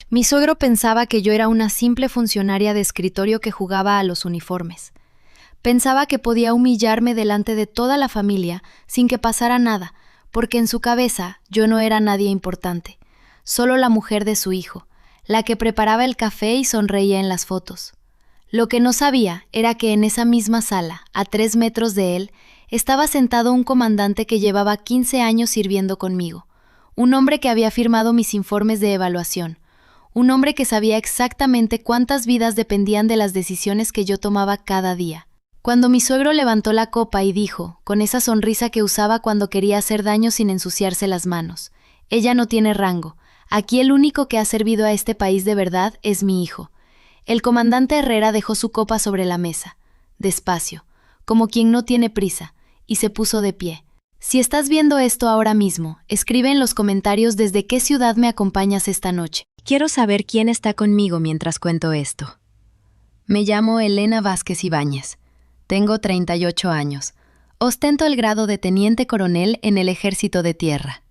Mi suegro pensaba que yo era una simple funcionaria de escritorio que jugaba a los uniformes. Pensaba que podía humillarme delante de toda la familia sin que pasara nada, porque en su cabeza yo no era nadie importante, solo la mujer de su hijo, la que preparaba el café y sonreía en las fotos. Lo que no sabía era que en esa misma sala, a 3 metros de él, estaba sentado un comandante que llevaba 15 años sirviendo conmigo, un hombre que había firmado mis informes de evaluación, un hombre que sabía exactamente cuántas vidas dependían de las decisiones que yo tomaba cada día. Cuando mi suegro levantó la copa y dijo, con esa sonrisa que usaba cuando quería hacer daño sin ensuciarse las manos, «Ella no tiene rango. Aquí el único que ha servido a este país de verdad es mi hijo». El comandante Herrera dejó su copa sobre la mesa, despacio, como quien no tiene prisa, y se puso de pie. Si estás viendo esto ahora mismo, escribe en los comentarios desde qué ciudad me acompañas esta noche. Quiero saber quién está conmigo mientras cuento esto. Me llamo Elena Vázquez Ibáñez. Tengo 38 años. Ostento el grado de teniente coronel en el Ejército de Tierra.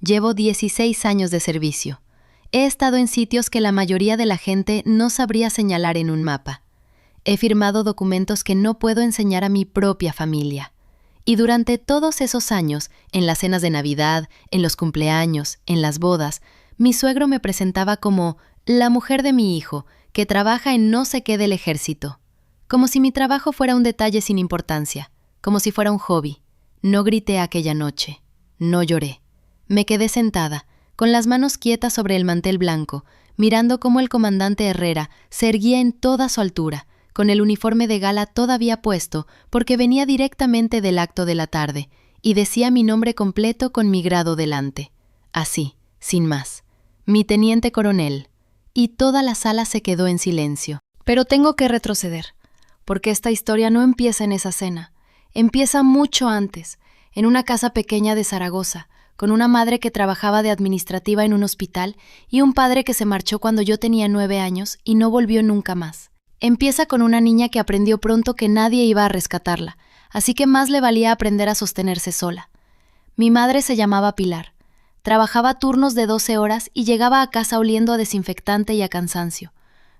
Llevo 16 años de servicio. He estado en sitios que la mayoría de la gente no sabría señalar en un mapa. He firmado documentos que no puedo enseñar a mi propia familia. Y durante todos esos años, en las cenas de Navidad, en los cumpleaños, en las bodas, mi suegro me presentaba como la mujer de mi hijo, que trabaja en no sé qué del ejército. Como si mi trabajo fuera un detalle sin importancia, como si fuera un hobby. No grité aquella noche. No lloré. Me quedé sentada, con las manos quietas sobre el mantel blanco, mirando cómo el comandante Herrera se erguía en toda su altura, con el uniforme de gala todavía puesto porque venía directamente del acto de la tarde, y decía mi nombre completo con mi grado delante. Así, sin más. Mi teniente coronel. Y toda la sala se quedó en silencio. Pero tengo que retroceder, porque esta historia no empieza en esa cena. Empieza mucho antes, en una casa pequeña de Zaragoza, con una madre que trabajaba de administrativa en un hospital y un padre que se marchó cuando yo tenía 9 años y no volvió nunca más. Empieza con una niña que aprendió pronto que nadie iba a rescatarla, así que más le valía aprender a sostenerse sola. Mi madre se llamaba Pilar. Trabajaba turnos de 12 horas y llegaba a casa oliendo a desinfectante y a cansancio.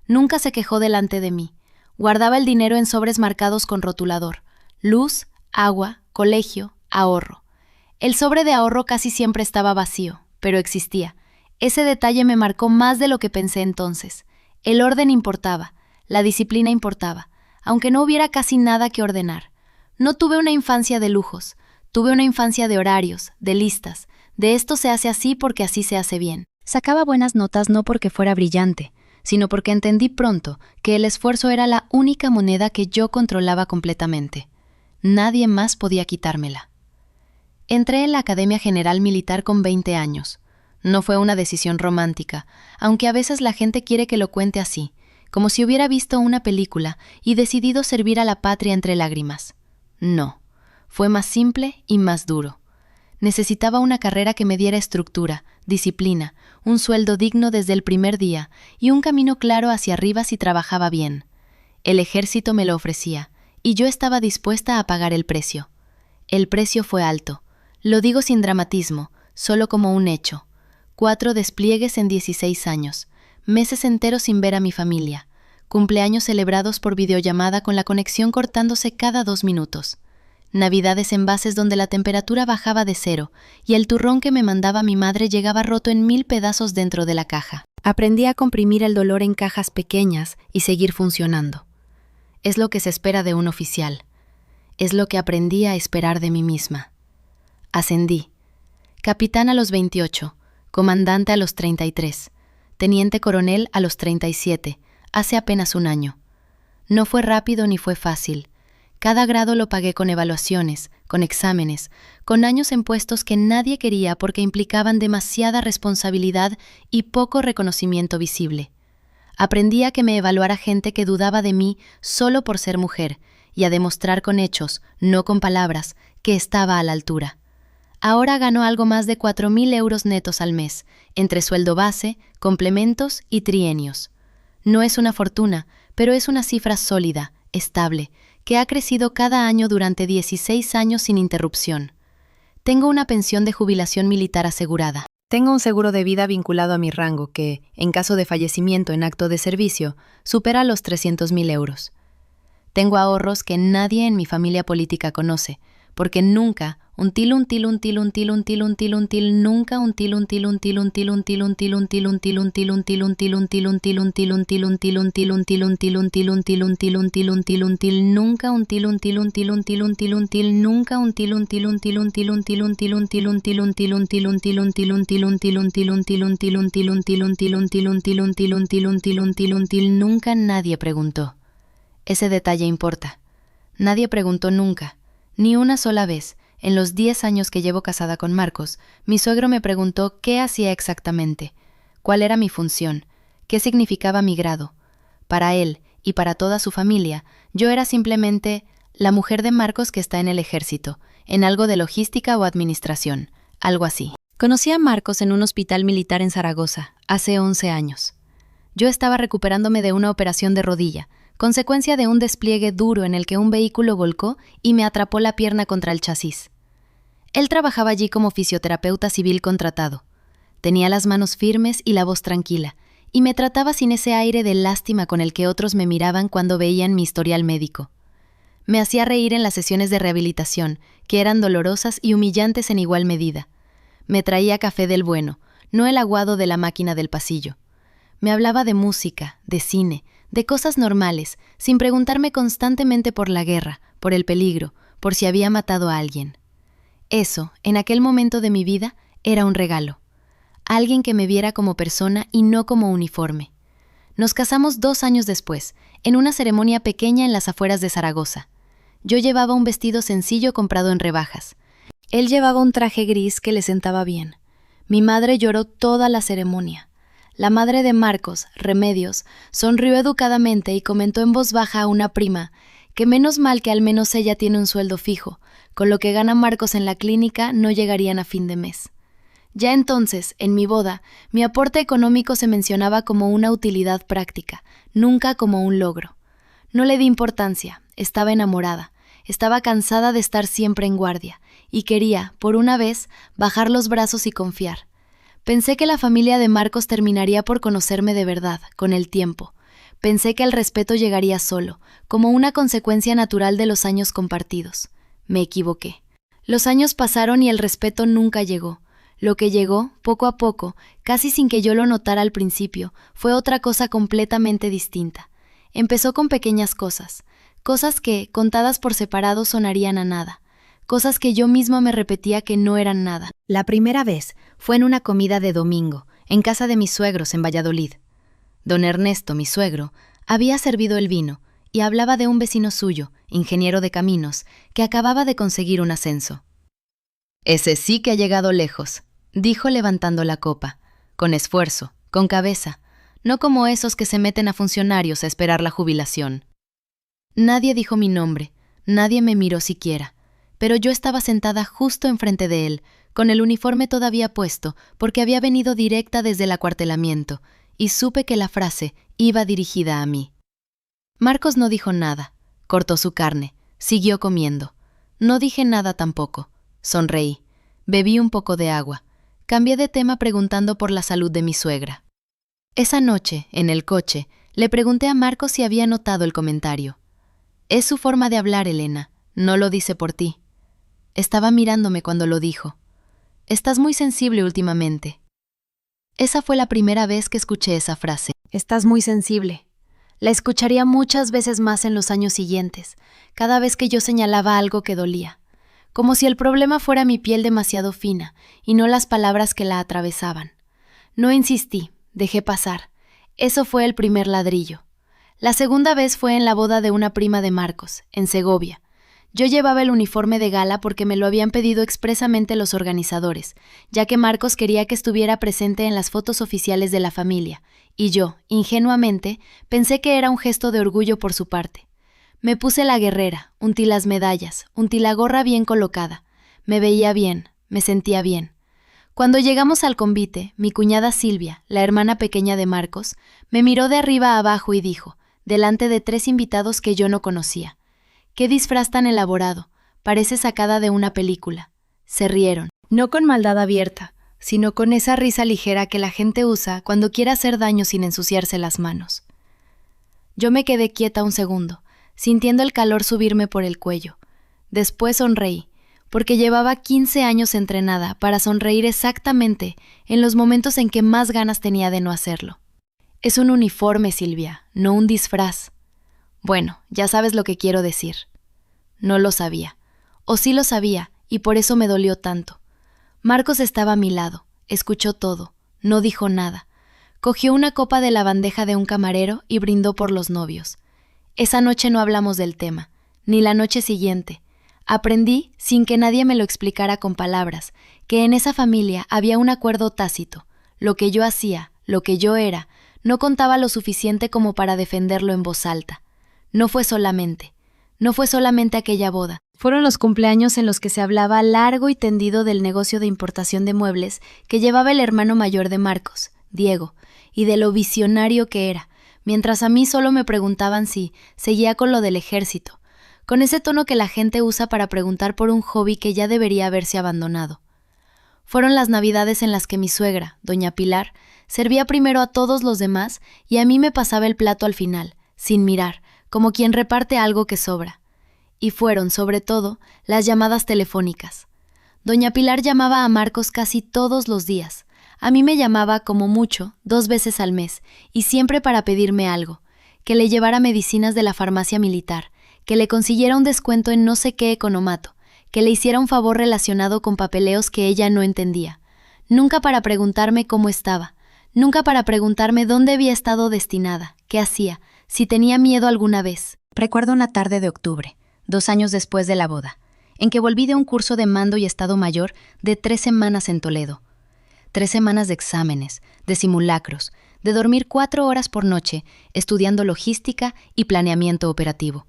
Nunca se quejó delante de mí. Guardaba el dinero en sobres marcados con rotulador. Luz, agua, colegio, ahorro. El sobre de ahorro casi siempre estaba vacío, pero existía. Ese detalle me marcó más de lo que pensé entonces. El orden importaba, la disciplina importaba, aunque no hubiera casi nada que ordenar. No tuve una infancia de lujos, tuve una infancia de horarios, de listas, de esto se hace así porque así se hace bien. Sacaba buenas notas no porque fuera brillante, sino porque entendí pronto que el esfuerzo era la única moneda que yo controlaba completamente. Nadie más podía quitármela. Entré en la Academia General Militar con 20 años. No fue una decisión romántica, aunque a veces la gente quiere que lo cuente así, como si hubiera visto una película y decidido servir a la patria entre lágrimas. No, fue más simple y más duro. Necesitaba una carrera que me diera estructura, disciplina, un sueldo digno desde el primer día y un camino claro hacia arriba si trabajaba bien. El ejército me lo ofrecía, y yo estaba dispuesta a pagar el precio. El precio fue alto. Lo digo sin dramatismo, solo como un hecho. 4 despliegues en 16 años, meses enteros sin ver a mi familia, cumpleaños celebrados por videollamada con la conexión cortándose cada 2 minutos, navidades en bases donde la temperatura bajaba de 0 y el turrón que me mandaba mi madre llegaba roto en 1000 pedazos dentro de la caja. Aprendí a comprimir el dolor en cajas pequeñas y seguir funcionando. Es lo que se espera de un oficial. Es lo que aprendí a esperar de mí misma. Ascendí. Capitán a los 28, comandante a los 33, teniente coronel a los 37, hace apenas un año. No fue rápido ni fue fácil. Cada grado lo pagué con evaluaciones, con exámenes, con años en puestos que nadie quería porque implicaban demasiada responsabilidad y poco reconocimiento visible. Aprendí a que me evaluara gente que dudaba de mí solo por ser mujer y a demostrar con hechos, no con palabras, que estaba a la altura. Ahora gano algo más de 4.000 euros netos al mes, entre sueldo base, complementos y trienios. No es una fortuna, pero es una cifra sólida, estable, que ha crecido cada año durante 16 años sin interrupción. Tengo una pensión de jubilación militar asegurada. Tengo un seguro de vida vinculado a mi rango que, en caso de fallecimiento en acto de servicio, supera los 300.000 euros. Tengo ahorros que nadie en mi familia política conoce, porque nunca nadie preguntó. Ese detalle importa. Nadie preguntó nunca, ni una sola vez, en los 10 años que llevo casada con Marcos, mi suegro me preguntó qué hacía exactamente, cuál era mi función, qué significaba mi grado. Para él y para toda su familia, yo era simplemente la mujer de Marcos que está en el ejército, en algo de logística o administración, algo así. Conocí a Marcos en un hospital militar en Zaragoza, hace 11 años. Yo estaba recuperándome de una operación de rodilla, consecuencia de un despliegue duro en el que un vehículo volcó y me atrapó la pierna contra el chasis. Él trabajaba allí como fisioterapeuta civil contratado. Tenía las manos firmes y la voz tranquila, y me trataba sin ese aire de lástima con el que otros me miraban cuando veían mi historial médico. Me hacía reír en las sesiones de rehabilitación, que eran dolorosas y humillantes en igual medida. Me traía café del bueno, no el aguado de la máquina del pasillo. Me hablaba de música, de cine, de cosas normales, sin preguntarme constantemente por la guerra, por el peligro, por si había matado a alguien. Eso, en aquel momento de mi vida, era un regalo. Alguien que me viera como persona y no como uniforme. Nos casamos 2 años después, en una ceremonia pequeña en las afueras de Zaragoza. Yo llevaba un vestido sencillo comprado en rebajas. Él llevaba un traje gris que le sentaba bien. Mi madre lloró toda la ceremonia. La madre de Marcos, Remedios, sonrió educadamente y comentó en voz baja a una prima que menos mal que al menos ella tiene un sueldo fijo, con lo que gana Marcos en la clínica no llegarían a fin de mes. Ya entonces, en mi boda, mi aporte económico se mencionaba como una utilidad práctica, nunca como un logro. No le di importancia, estaba enamorada, estaba cansada de estar siempre en guardia, y quería, por una vez, bajar los brazos y confiar. Pensé que la familia de Marcos terminaría por conocerme de verdad, con el tiempo. Pensé que el respeto llegaría solo, como una consecuencia natural de los años compartidos. Me equivoqué. Los años pasaron y el respeto nunca llegó. Lo que llegó, poco a poco, casi sin que yo lo notara al principio, fue otra cosa completamente distinta. Empezó con pequeñas cosas, cosas que, contadas por separado, sonarían a nada. Cosas que yo misma me repetía que no eran nada. La primera vez fue en una comida de domingo, en casa de mis suegros en Valladolid. Don Ernesto, mi suegro, había servido el vino y hablaba de un vecino suyo, ingeniero de caminos, que acababa de conseguir un ascenso. «Ese sí que ha llegado lejos», dijo levantando la copa, con esfuerzo, con cabeza, no como esos que se meten a funcionarios a esperar la jubilación. Nadie dijo mi nombre, nadie me miró siquiera. Pero yo estaba sentada justo enfrente de él, con el uniforme todavía puesto, porque había venido directa desde el acuartelamiento, y supe que la frase iba dirigida a mí. Marcos no dijo nada, cortó su carne, siguió comiendo. No dije nada tampoco, sonreí, bebí un poco de agua, cambié de tema preguntando por la salud de mi suegra. Esa noche, en el coche, le pregunté a Marcos si había notado el comentario. «Es su forma de hablar, Elena, no lo dice por ti». Estaba mirándome cuando lo dijo. «Estás muy sensible últimamente». Esa fue la primera vez que escuché esa frase. «Estás muy sensible». La escucharía muchas veces más en los años siguientes, cada vez que yo señalaba algo que dolía. Como si el problema fuera mi piel demasiado fina, y no las palabras que la atravesaban. No insistí, dejé pasar. Eso fue el primer ladrillo. La segunda vez fue en la boda de una prima de Marcos, en Segovia. Yo llevaba el uniforme de gala porque me lo habían pedido expresamente los organizadores, ya que Marcos quería que estuviera presente en las fotos oficiales de la familia, y yo, ingenuamente, pensé que era un gesto de orgullo por su parte. Me puse la guerrera, untí las medallas, untí la gorra bien colocada. Me veía bien, me sentía bien. Cuando llegamos al convite, mi cuñada Silvia, la hermana pequeña de Marcos, me miró de arriba a abajo y dijo, delante de 3 invitados que yo no conocía: «Qué disfraz tan elaborado, parece sacada de una película». Se rieron, no con maldad abierta, sino con esa risa ligera que la gente usa cuando quiere hacer daño sin ensuciarse las manos. Yo me quedé quieta un segundo, sintiendo el calor subirme por el cuello. Después sonreí, porque llevaba 15 años entrenada para sonreír exactamente en los momentos en que más ganas tenía de no hacerlo. Es un uniforme, Silvia, no un disfraz. Bueno, ya sabes lo que quiero decir. No lo sabía. O sí lo sabía, y por eso me dolió tanto. Marcos estaba a mi lado, escuchó todo, no dijo nada. Cogió una copa de la bandeja de un camarero y brindó por los novios. Esa noche no hablamos del tema, ni la noche siguiente. Aprendí, sin que nadie me lo explicara con palabras, que en esa familia había un acuerdo tácito. Lo que yo hacía, lo que yo era, no contaba lo suficiente como para defenderlo en voz alta. No fue solamente aquella boda. Fueron los cumpleaños en los que se hablaba largo y tendido del negocio de importación de muebles que llevaba el hermano mayor de Marcos, Diego, y de lo visionario que era, mientras a mí solo me preguntaban si seguía con lo del ejército, con ese tono que la gente usa para preguntar por un hobby que ya debería haberse abandonado. Fueron las navidades en las que mi suegra, doña Pilar, servía primero a todos los demás y a mí me pasaba el plato al final, sin mirar, como quien reparte algo que sobra. Y fueron, sobre todo, las llamadas telefónicas. Doña Pilar llamaba a Marcos casi todos los días. A mí me llamaba, como mucho, 2 veces al mes, y siempre para pedirme algo, que le llevara medicinas de la farmacia militar, que le consiguiera un descuento en no sé qué economato, que le hiciera un favor relacionado con papeleos que ella no entendía. Nunca para preguntarme cómo estaba, nunca para preguntarme dónde había estado destinada, qué hacía, si tenía miedo alguna vez. Recuerdo una tarde de octubre, 2 años después de la boda, en que volví de un curso de mando y Estado Mayor de 3 semanas en Toledo. 3 semanas de exámenes, de simulacros, de dormir 4 horas por noche, estudiando logística y planeamiento operativo.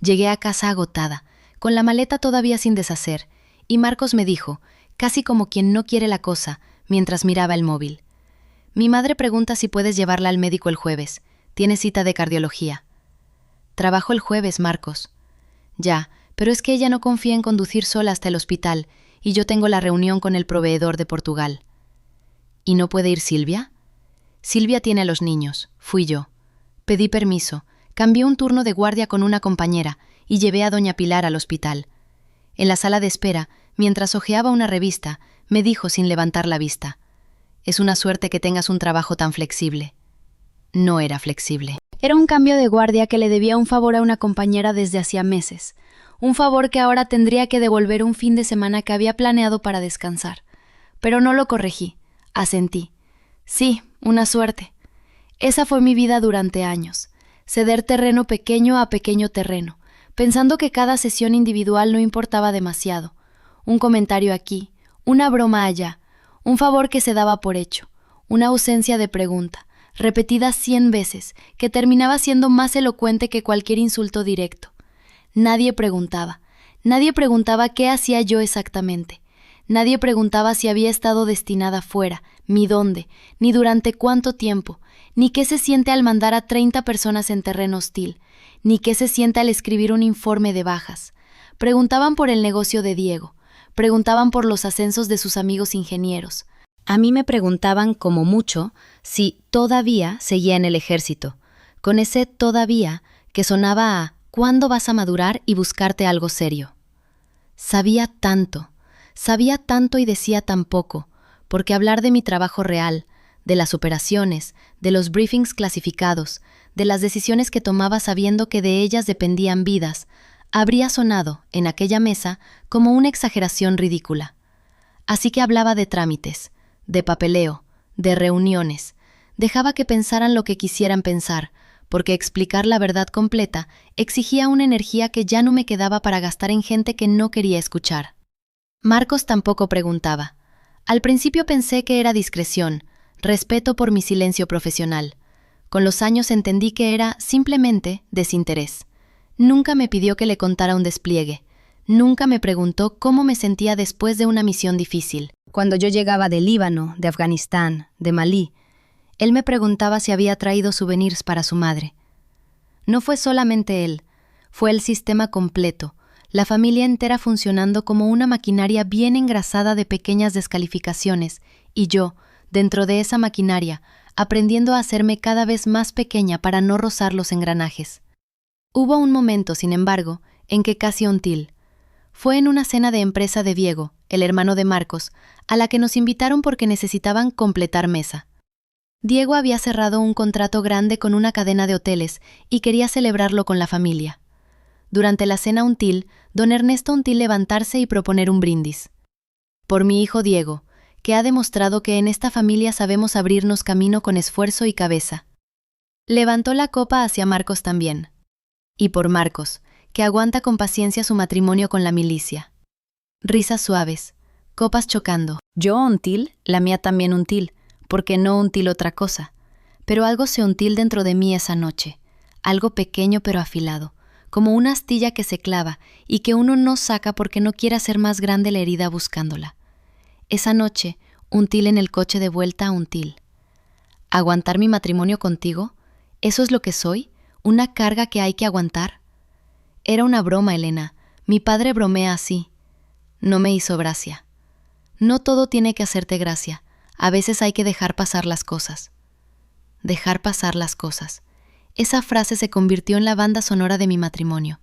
Llegué a casa agotada, con la maleta todavía sin deshacer, y Marcos me dijo, casi como quien no quiere la cosa, mientras miraba el móvil: mi madre pregunta si puedes llevarla al médico el jueves. Tiene cita de cardiología. Trabajo el jueves, Marcos. Ya, pero es que ella no confía en conducir sola hasta el hospital, y yo tengo la reunión con el proveedor de Portugal. ¿Y no puede ir Silvia? Silvia tiene a los niños, fui yo. Pedí permiso, cambié un turno de guardia con una compañera y llevé a doña Pilar al hospital. En la sala de espera, mientras hojeaba una revista, me dijo sin levantar la vista: es una suerte que tengas un trabajo tan flexible. No era flexible. Era un cambio de guardia que le debía un favor a una compañera desde hacía meses. Un favor que ahora tendría que devolver un fin de semana que había planeado para descansar. Pero no lo corregí. Asentí. Sí, una suerte. Esa fue mi vida durante años. Ceder terreno pequeño a pequeño terreno, pensando que cada sesión individual no importaba demasiado. Un comentario aquí, una broma allá, un favor que se daba por hecho, una ausencia de pregunta, repetida 100 veces, que terminaba siendo más elocuente que cualquier insulto directo. Nadie preguntaba qué hacía yo exactamente. Nadie preguntaba si había estado destinada fuera, ni dónde, ni durante cuánto tiempo, ni qué se siente al mandar a 30 personas en terreno hostil, ni qué se siente al escribir un informe de bajas. Preguntaban por el negocio de Diego, preguntaban por los ascensos de sus amigos ingenieros. A mí me preguntaban, como mucho, si todavía seguía en el ejército, con ese todavía que sonaba a ¿cuándo vas a madurar y buscarte algo serio? Sabía tanto y decía tan poco, porque hablar de mi trabajo real, de las operaciones, de los briefings clasificados, de las decisiones que tomaba sabiendo que de ellas dependían vidas, habría sonado, en aquella mesa, como una exageración ridícula. Así que hablaba de trámites, de papeleo, de reuniones. Dejaba que pensaran lo que quisieran pensar, porque explicar la verdad completa exigía una energía que ya no me quedaba para gastar en gente que no quería escuchar. Marcos tampoco preguntaba. Al principio pensé que era discreción, respeto por mi silencio profesional. Con los años entendí que era, simplemente, desinterés. Nunca me pidió que le contara un despliegue. Nunca me preguntó cómo me sentía después de una misión difícil. Cuando yo llegaba de Líbano, de Afganistán, de Malí, él me preguntaba si había traído souvenirs para su madre. No fue solamente él, fue el sistema completo, la familia entera funcionando como una maquinaria bien engrasada de pequeñas descalificaciones, y yo, dentro de esa maquinaria, aprendiendo a hacerme cada vez más pequeña para no rozar los engranajes. Hubo un momento, sin embargo, en que casi until. Fue en una cena de empresa de Diego, el hermano de Marcos, a la que nos invitaron porque necesitaban completar mesa. Diego había cerrado un contrato grande con una cadena de hoteles y quería celebrarlo con la familia. Durante la cena until, don Ernesto Until levantarse y proponer un brindis. Por mi hijo Diego, que ha demostrado que en esta familia sabemos abrirnos camino con esfuerzo y cabeza. Levantó la copa hacia Marcos también. Y por Marcos, que aguanta con paciencia su matrimonio con la milicia. Risas suaves, copas chocando. Yo until, la mía también until, porque no until otra cosa. Pero algo se until dentro de mí esa noche, algo pequeño pero afilado, como una astilla que se clava y que uno no saca porque no quiere hacer más grande la herida buscándola. Esa noche, until en el coche de vuelta a Until. ¿Aguantar mi matrimonio contigo? ¿Eso es lo que soy? ¿Una carga que hay que aguantar? Era una broma, Elena. Mi padre bromea así. No me hizo gracia. No todo tiene que hacerte gracia. A veces hay que dejar pasar las cosas. Dejar pasar las cosas. Esa frase se convirtió en la banda sonora de mi matrimonio.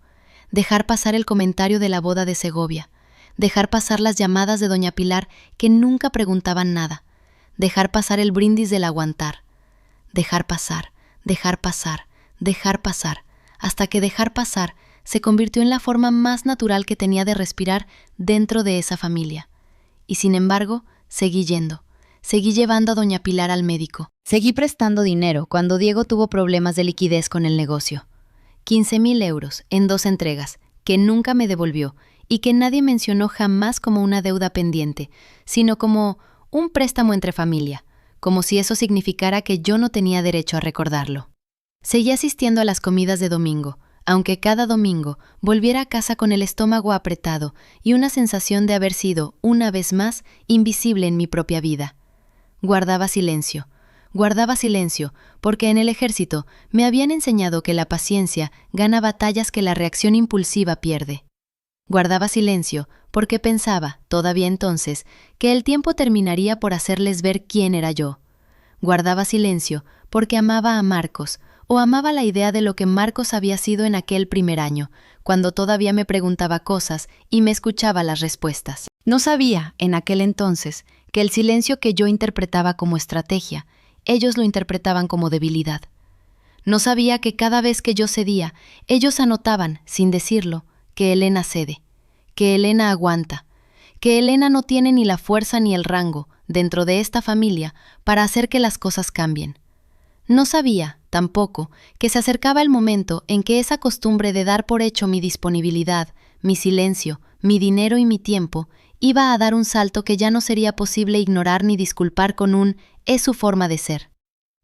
Dejar pasar el comentario de la boda de Segovia. Dejar pasar las llamadas de doña Pilar que nunca preguntaban nada. Dejar pasar el brindis del aguantar. Dejar pasar, dejar pasar, dejar pasar, hasta que dejar pasar se convirtió en la forma más natural que tenía de respirar dentro de esa familia. Y sin embargo, seguí yendo. Seguí llevando a doña Pilar al médico. Seguí prestando dinero cuando Diego tuvo problemas de liquidez con el negocio. 15,000 euros en 2 entregas, que nunca me devolvió y que nadie mencionó jamás como una deuda pendiente, sino como un préstamo entre familia, como si eso significara que yo no tenía derecho a recordarlo. Seguí asistiendo a las comidas de domingo, aunque cada domingo volviera a casa con el estómago apretado y una sensación de haber sido, una vez más, invisible en mi propia vida. Guardaba silencio, porque en el ejército me habían enseñado que la paciencia gana batallas que la reacción impulsiva pierde. Guardaba silencio porque pensaba, todavía entonces, que el tiempo terminaría por hacerles ver quién era yo. Guardaba silencio porque amaba a Marcos, o amaba la idea de lo que Marcos había sido en aquel primer año, cuando todavía me preguntaba cosas y me escuchaba las respuestas. No sabía, en aquel entonces, que el silencio que yo interpretaba como estrategia, ellos lo interpretaban como debilidad. No sabía que cada vez que yo cedía, ellos anotaban, sin decirlo, que Elena cede, que Elena aguanta, que Elena no tiene ni la fuerza ni el rango, dentro de esta familia, para hacer que las cosas cambien. No sabía, tampoco, que se acercaba el momento en que esa costumbre de dar por hecho mi disponibilidad, mi silencio, mi dinero y mi tiempo, iba a dar un salto que ya no sería posible ignorar ni disculpar con un «es su forma de ser».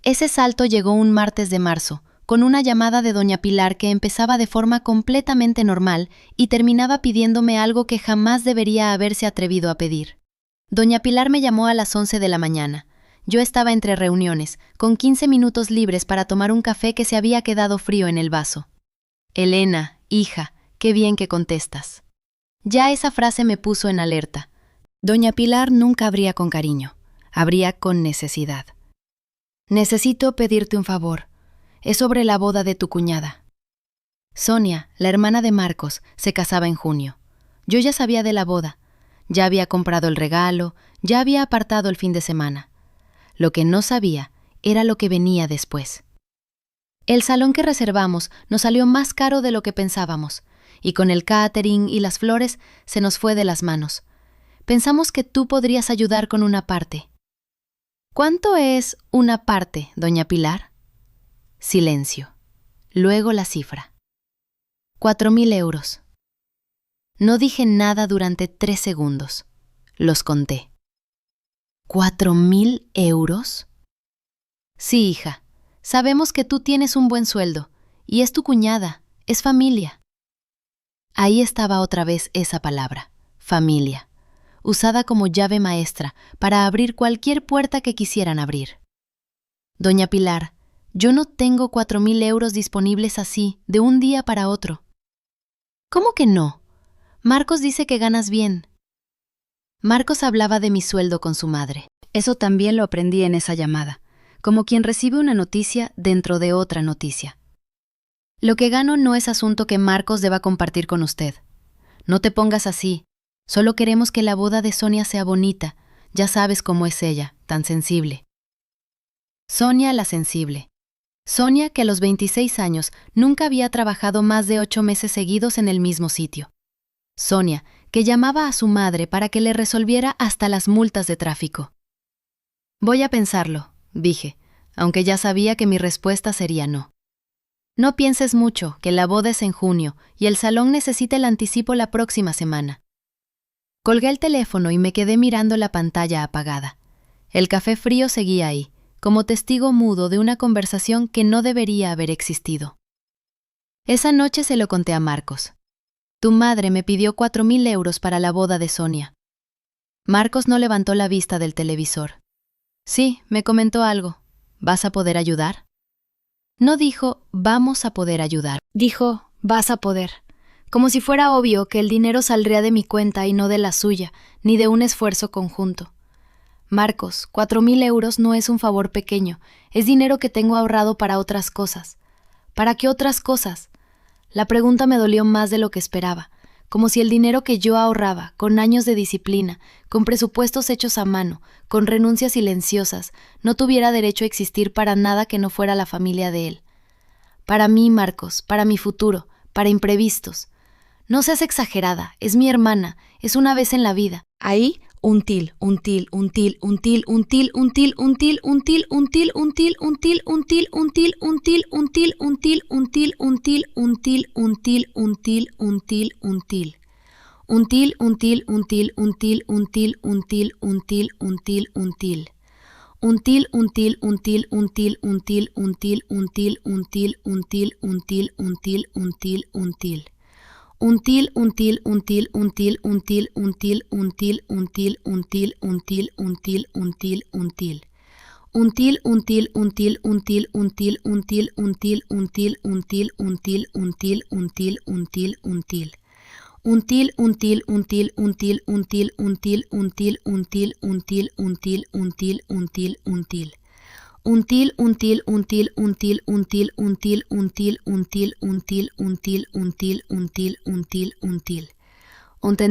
Ese salto llegó un martes de marzo, con una llamada de doña Pilar que empezaba de forma completamente normal y terminaba pidiéndome algo que jamás debería haberse atrevido a pedir. Doña Pilar me llamó a las 11 de la mañana. Yo estaba entre reuniones, con 15 minutos libres para tomar un café que se había quedado frío en el vaso. «Elena, hija, qué bien que contestas». Ya esa frase me puso en alerta. Doña Pilar nunca abría con cariño, abría con necesidad. «Necesito pedirte un favor. Es sobre la boda de tu cuñada». Sonia, la hermana de Marcos, se casaba en junio. Yo ya sabía de la boda. Ya había comprado el regalo, ya había apartado el fin de semana. Lo que no sabía era lo que venía después. El salón que reservamos nos salió más caro de lo que pensábamos, y con el catering y las flores se nos fue de las manos. Pensamos que tú podrías ayudar con una parte. ¿Cuánto es una parte, doña Pilar? Silencio. Luego la cifra. 4,000 euros. No dije nada durante 3 segundos. Los conté. ¿4,000 euros? Sí, hija. Sabemos que tú tienes un buen sueldo, y es tu cuñada, es familia. Ahí estaba otra vez esa palabra, familia, usada como llave maestra para abrir cualquier puerta que quisieran abrir. Doña Pilar, yo no tengo 4,000 euros disponibles así, de un día para otro. ¿Cómo que no? Marcos dice que ganas bien. Marcos hablaba de mi sueldo con su madre. Eso también lo aprendí en esa llamada, como quien recibe una noticia dentro de otra noticia. Lo que gano no es asunto que Marcos deba compartir con usted. No te pongas así. Solo queremos que la boda de Sonia sea bonita. Ya sabes cómo es ella, tan sensible. Sonia la sensible. Sonia, que a los 26 años nunca había trabajado más de 8 meses seguidos en el mismo sitio. Sonia, que llamaba a su madre para que le resolviera hasta las multas de tráfico. Voy a pensarlo, dije, aunque ya sabía que mi respuesta sería no. No pienses mucho, que la boda es en junio y el salón necesita el anticipo la próxima semana. Colgué el teléfono y me quedé mirando la pantalla apagada. El café frío seguía ahí, como testigo mudo de una conversación que no debería haber existido. Esa noche se lo conté a Marcos. Tu madre me pidió 4.000 euros para la boda de Sonia. Marcos no levantó la vista del televisor. Sí, me comentó algo. ¿Vas a poder ayudar? No dijo, vamos a poder ayudar. Dijo, vas a poder. Como si fuera obvio que el dinero saldría de mi cuenta y no de la suya, ni de un esfuerzo conjunto. Marcos, 4.000 euros no es un favor pequeño, es dinero que tengo ahorrado para otras cosas. ¿Para qué otras cosas? La pregunta me dolió más de lo que esperaba, como si el dinero que yo ahorraba, con años de disciplina, con presupuestos hechos a mano, con renuncias silenciosas, no tuviera derecho a existir para nada que no fuera la familia de él. Para mí, Marcos, para mi futuro, para imprevistos. No seas exagerada, es mi hermana, es una vez en la vida. Ahí, un til.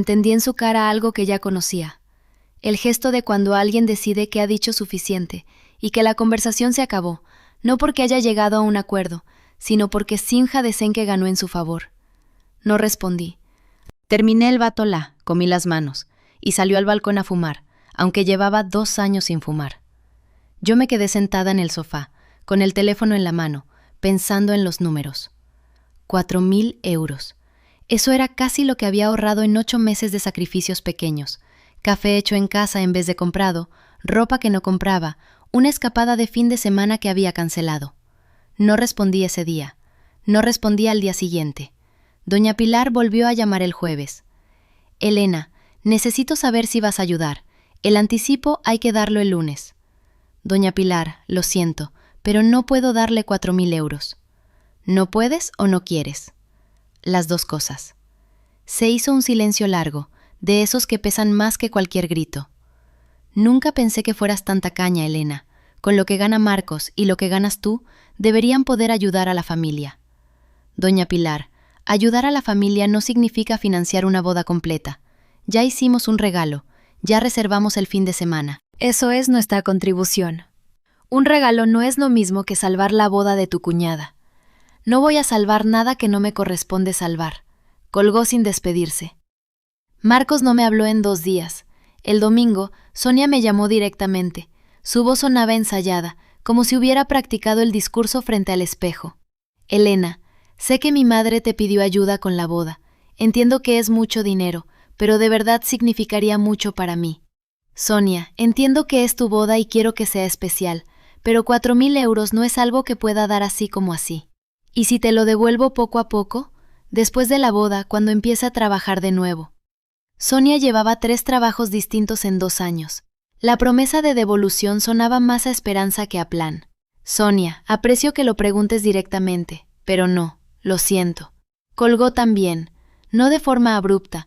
Entendí en su cara algo que ya conocía. El gesto de cuando alguien decide que ha dicho suficiente y que la conversación se acabó, no porque haya llegado a un acuerdo, sino porque Simha de Senke ganó en su favor. No respondí. Terminé el batolá, comí las manos, y salió al balcón a fumar, aunque llevaba 2 años sin fumar. Yo me quedé sentada en el sofá, con el teléfono en la mano, pensando en los números. 4.000 euros. Eso era casi lo que había ahorrado en 8 meses de sacrificios pequeños. Café hecho en casa en vez de comprado, ropa que no compraba, una escapada de fin de semana que había cancelado. No respondí ese día. No respondí al día siguiente. Doña Pilar volvió a llamar el jueves. Elena, necesito saber si vas a ayudar. El anticipo hay que darlo el lunes. Doña Pilar, lo siento, pero no puedo darle 4.000 euros. ¿No puedes o no quieres? Las dos cosas. Se hizo un silencio largo, de esos que pesan más que cualquier grito. Nunca pensé que fueras tan tacaña, Elena. Con lo que gana Marcos y lo que ganas tú, deberían poder ayudar a la familia. Doña Pilar, ayudar a la familia no significa financiar una boda completa. Ya hicimos un regalo, ya reservamos el fin de semana. Eso es nuestra contribución. Un regalo no es lo mismo que salvar la boda de tu cuñada. No voy a salvar nada que no me corresponde salvar. Colgó sin despedirse. Marcos no me habló en 2 días. El domingo, Sonia me llamó directamente. Su voz sonaba ensayada, como si hubiera practicado el discurso frente al espejo. Elena, sé que mi madre te pidió ayuda con la boda. Entiendo que es mucho dinero, pero de verdad significaría mucho para mí. Sonia, entiendo que es tu boda y quiero que sea especial, pero 4.000 euros no es algo que pueda dar así como así. ¿Y si te lo devuelvo poco a poco? Después de la boda, cuando empiece a trabajar de nuevo. Sonia llevaba 3 trabajos distintos en 2 años. La promesa de devolución sonaba más a esperanza que a plan. Sonia, aprecio que lo preguntes directamente, pero no, lo siento. Colgó también, no de forma abrupta,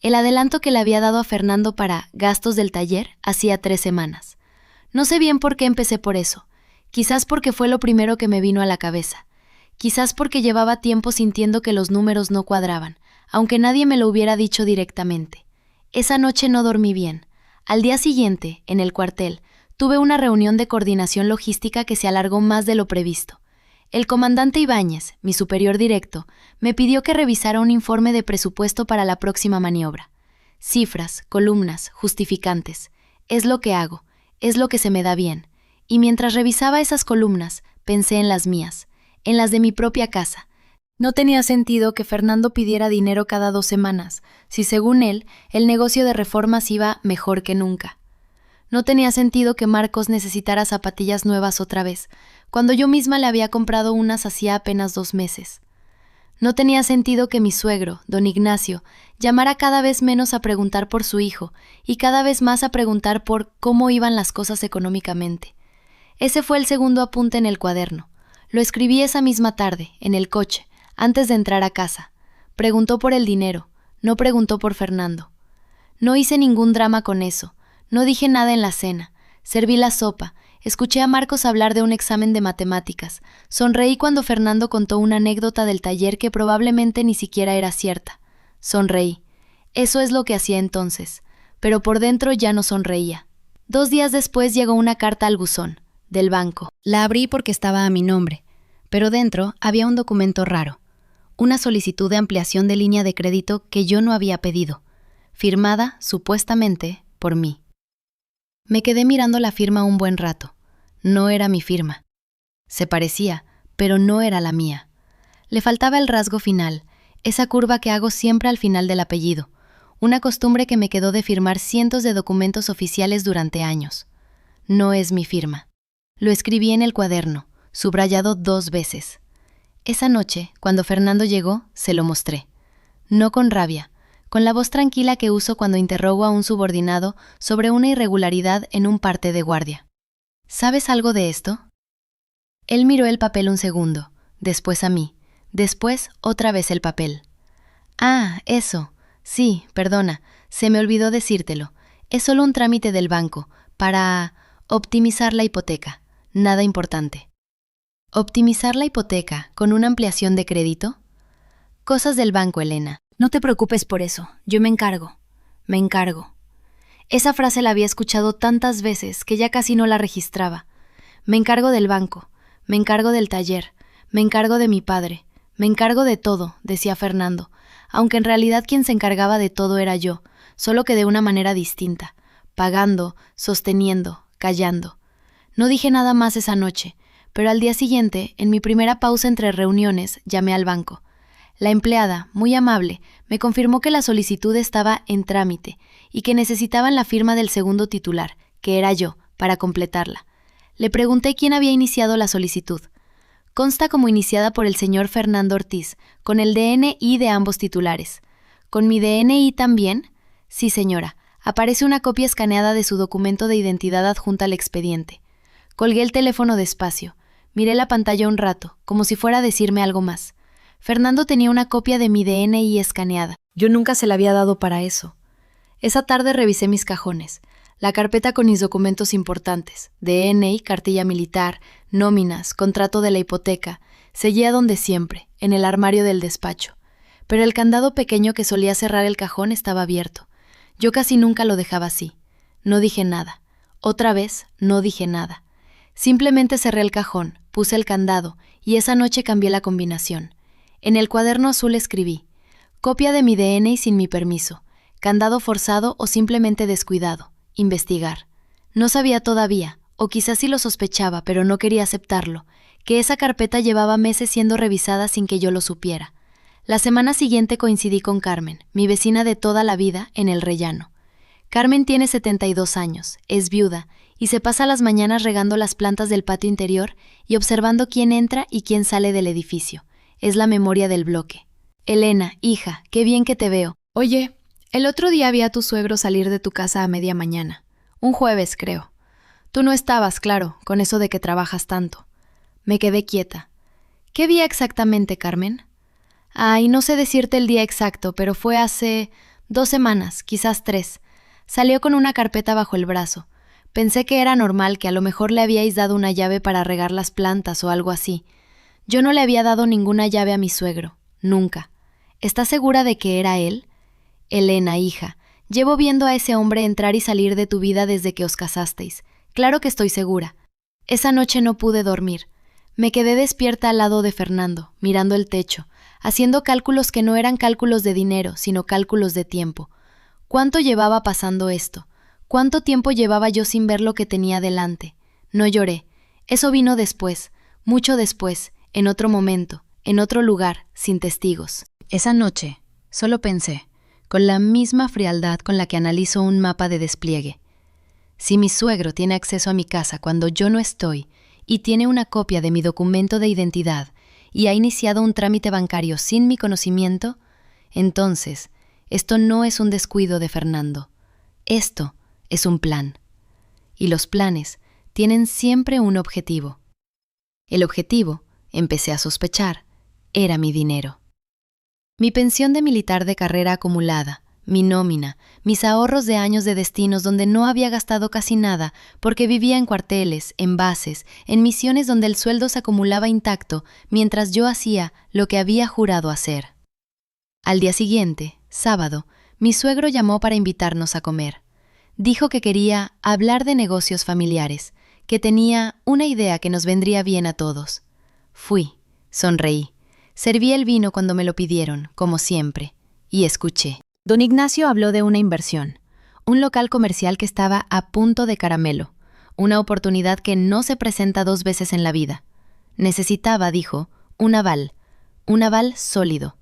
El adelanto que le había dado a Fernando para gastos del taller hacía 3 semanas. No sé bien por qué empecé por eso. Quizás porque fue lo primero que me vino a la cabeza. Quizás porque llevaba tiempo sintiendo que los números no cuadraban, aunque nadie me lo hubiera dicho directamente. Esa noche no dormí bien. Al día siguiente, en el cuartel, tuve una reunión de coordinación logística que se alargó más de lo previsto. El comandante Ibáñez, mi superior directo, me pidió que revisara un informe de presupuesto para la próxima maniobra. Cifras, columnas, justificantes. Es lo que hago, es lo que se me da bien. Y mientras revisaba esas columnas, pensé en las mías, en las de mi propia casa. No tenía sentido que Fernando pidiera dinero cada 2 semanas, si según él, el negocio de reformas iba mejor que nunca. No tenía sentido que Marcos necesitara zapatillas nuevas otra vez, cuando yo misma le había comprado unas hacía apenas 2 meses. No tenía sentido que mi suegro, don Ignacio, llamara cada vez menos a preguntar por su hijo y cada vez más a preguntar por cómo iban las cosas económicamente. Ese fue el segundo apunte en el cuaderno. Lo escribí esa misma tarde, en el coche, antes de entrar a casa. Preguntó por el dinero, no preguntó por Fernando. No hice ningún drama con eso, no dije nada en la cena, serví la sopa, escuché a Marcos hablar de un examen de matemáticas, sonreí cuando Fernando contó una anécdota del taller que probablemente ni siquiera era cierta. Sonreí. Eso es lo que hacía entonces, pero por dentro ya no sonreía. 2 días después llegó una carta al buzón, del banco. La abrí porque estaba a mi nombre, pero dentro había un documento raro. Una solicitud de ampliación de línea de crédito que yo no había pedido, firmada, supuestamente, por mí. Me quedé mirando la firma un buen rato. No era mi firma. Se parecía, pero no era la mía. Le faltaba el rasgo final, esa curva que hago siempre al final del apellido, una costumbre que me quedó de firmar cientos de documentos oficiales durante años. No es mi firma. Lo escribí en el cuaderno, subrayado 2 veces. Esa noche, cuando Fernando llegó, se lo mostré. No con rabia, con la voz tranquila que uso cuando interrogo a un subordinado sobre una irregularidad en un parte de guardia. ¿Sabes algo de esto? Él miró el papel un segundo, después a mí, después otra vez el papel. Ah, eso. Sí, perdona, se me olvidó decírtelo. Es solo un trámite del banco, para optimizar la hipoteca. Nada importante. ¿Optimizar la hipoteca con una ampliación de crédito? Cosas del banco, Elena. No te preocupes por eso, yo me encargo. Me encargo. Esa frase la había escuchado tantas veces que ya casi no la registraba. Me encargo del banco, me encargo del taller, me encargo de mi padre, me encargo de todo, decía Fernando, aunque en realidad quien se encargaba de todo era yo, solo que de una manera distinta, pagando, sosteniendo, callando. No dije nada más esa noche, pero al día siguiente, en mi primera pausa entre reuniones, llamé al banco. La empleada, muy amable, me confirmó que la solicitud estaba en trámite y que necesitaban la firma del segundo titular, que era yo, para completarla. Le pregunté quién había iniciado la solicitud. Consta como iniciada por el señor Fernando Ortiz, con el DNI de ambos titulares. ¿Con mi DNI también? Sí, señora. Aparece una copia escaneada de su documento de identidad adjunta al expediente. Colgué el teléfono despacio. Miré la pantalla un rato, como si fuera a decirme algo más. Fernando tenía una copia de mi DNI escaneada. Yo nunca se la había dado para eso. Esa tarde revisé mis cajones, la carpeta con mis documentos importantes, DNI, cartilla militar, nóminas, contrato de la hipoteca, seguía donde siempre, en el armario del despacho. Pero el candado pequeño que solía cerrar el cajón estaba abierto. Yo casi nunca lo dejaba así. No dije nada. Otra vez, no dije nada. Simplemente cerré el cajón, puse el candado, y esa noche cambié la combinación. En el cuaderno azul escribí: copia de mi DNI sin mi permiso, candado forzado o simplemente descuidado, investigar. No sabía todavía, o quizás sí lo sospechaba, pero no quería aceptarlo, que esa carpeta llevaba meses siendo revisada sin que yo lo supiera. La semana siguiente coincidí con Carmen, mi vecina de toda la vida, en el Rellano. Carmen tiene 72 años, es viuda, y se pasa las mañanas regando las plantas del patio interior y observando quién entra y quién sale del edificio. Es la memoria del bloque. Elena, hija, qué bien que te veo. Oye, el otro día vi a tu suegro salir de tu casa a media mañana. Un jueves, creo. Tú no estabas, claro, con eso de que trabajas tanto. Me quedé quieta. ¿Qué día exactamente, Carmen? Ay, no sé decirte el día exacto, pero fue hace 2 semanas, quizás 3. Salió con una carpeta bajo el brazo. Pensé que era normal, que a lo mejor le habíais dado una llave para regar las plantas o algo así. Yo no le había dado ninguna llave a mi suegro, nunca. ¿Estás segura de que era él? Elena, hija, llevo viendo a ese hombre entrar y salir de tu vida desde que os casasteis. Claro que estoy segura. Esa noche no pude dormir. Me quedé despierta al lado de Fernando, mirando el techo, haciendo cálculos que no eran cálculos de dinero, sino cálculos de tiempo. ¿Cuánto llevaba pasando esto? ¿Cuánto tiempo llevaba yo sin ver lo que tenía delante? No lloré. Eso vino después, mucho después, en otro momento, en otro lugar, sin testigos. Esa noche, solo pensé, con la misma frialdad con la que analizo un mapa de despliegue. Si mi suegro tiene acceso a mi casa cuando yo no estoy y tiene una copia de mi documento de identidad y ha iniciado un trámite bancario sin mi conocimiento, entonces, esto no es un descuido de Fernando. Esto es un plan. Y los planes tienen siempre un objetivo. El objetivo, empecé a sospechar, era mi dinero. Mi pensión de militar de carrera acumulada, mi nómina, mis ahorros de años de destinos donde no había gastado casi nada porque vivía en cuarteles, en bases, en misiones donde el sueldo se acumulaba intacto mientras yo hacía lo que había jurado hacer. Al día siguiente, sábado, mi suegro llamó para invitarnos a comer. Dijo que quería hablar de negocios familiares, que tenía una idea que nos vendría bien a todos. Fui, sonreí, serví el vino cuando me lo pidieron, como siempre, y escuché. Don Ignacio habló de una inversión, un local comercial que estaba a punto de caramelo, una oportunidad que no se presenta 2 veces en la vida. Necesitaba, dijo, un aval sólido.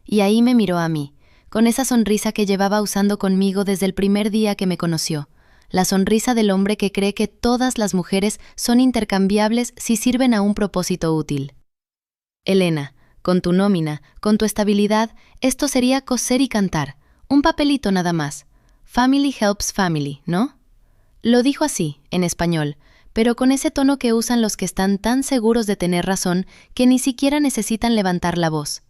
Y ahí me miró a mí, con esa sonrisa que llevaba usando conmigo desde el primer día que me conoció, la sonrisa del hombre que cree que todas las mujeres son intercambiables si sirven a un propósito útil. Elena, con tu nómina, con tu estabilidad, esto sería coser y cantar, un papelito nada más. Family helps family, ¿no? Lo dijo así, en español, pero con ese tono que usan los que están tan seguros de tener razón que ni siquiera necesitan levantar la voz.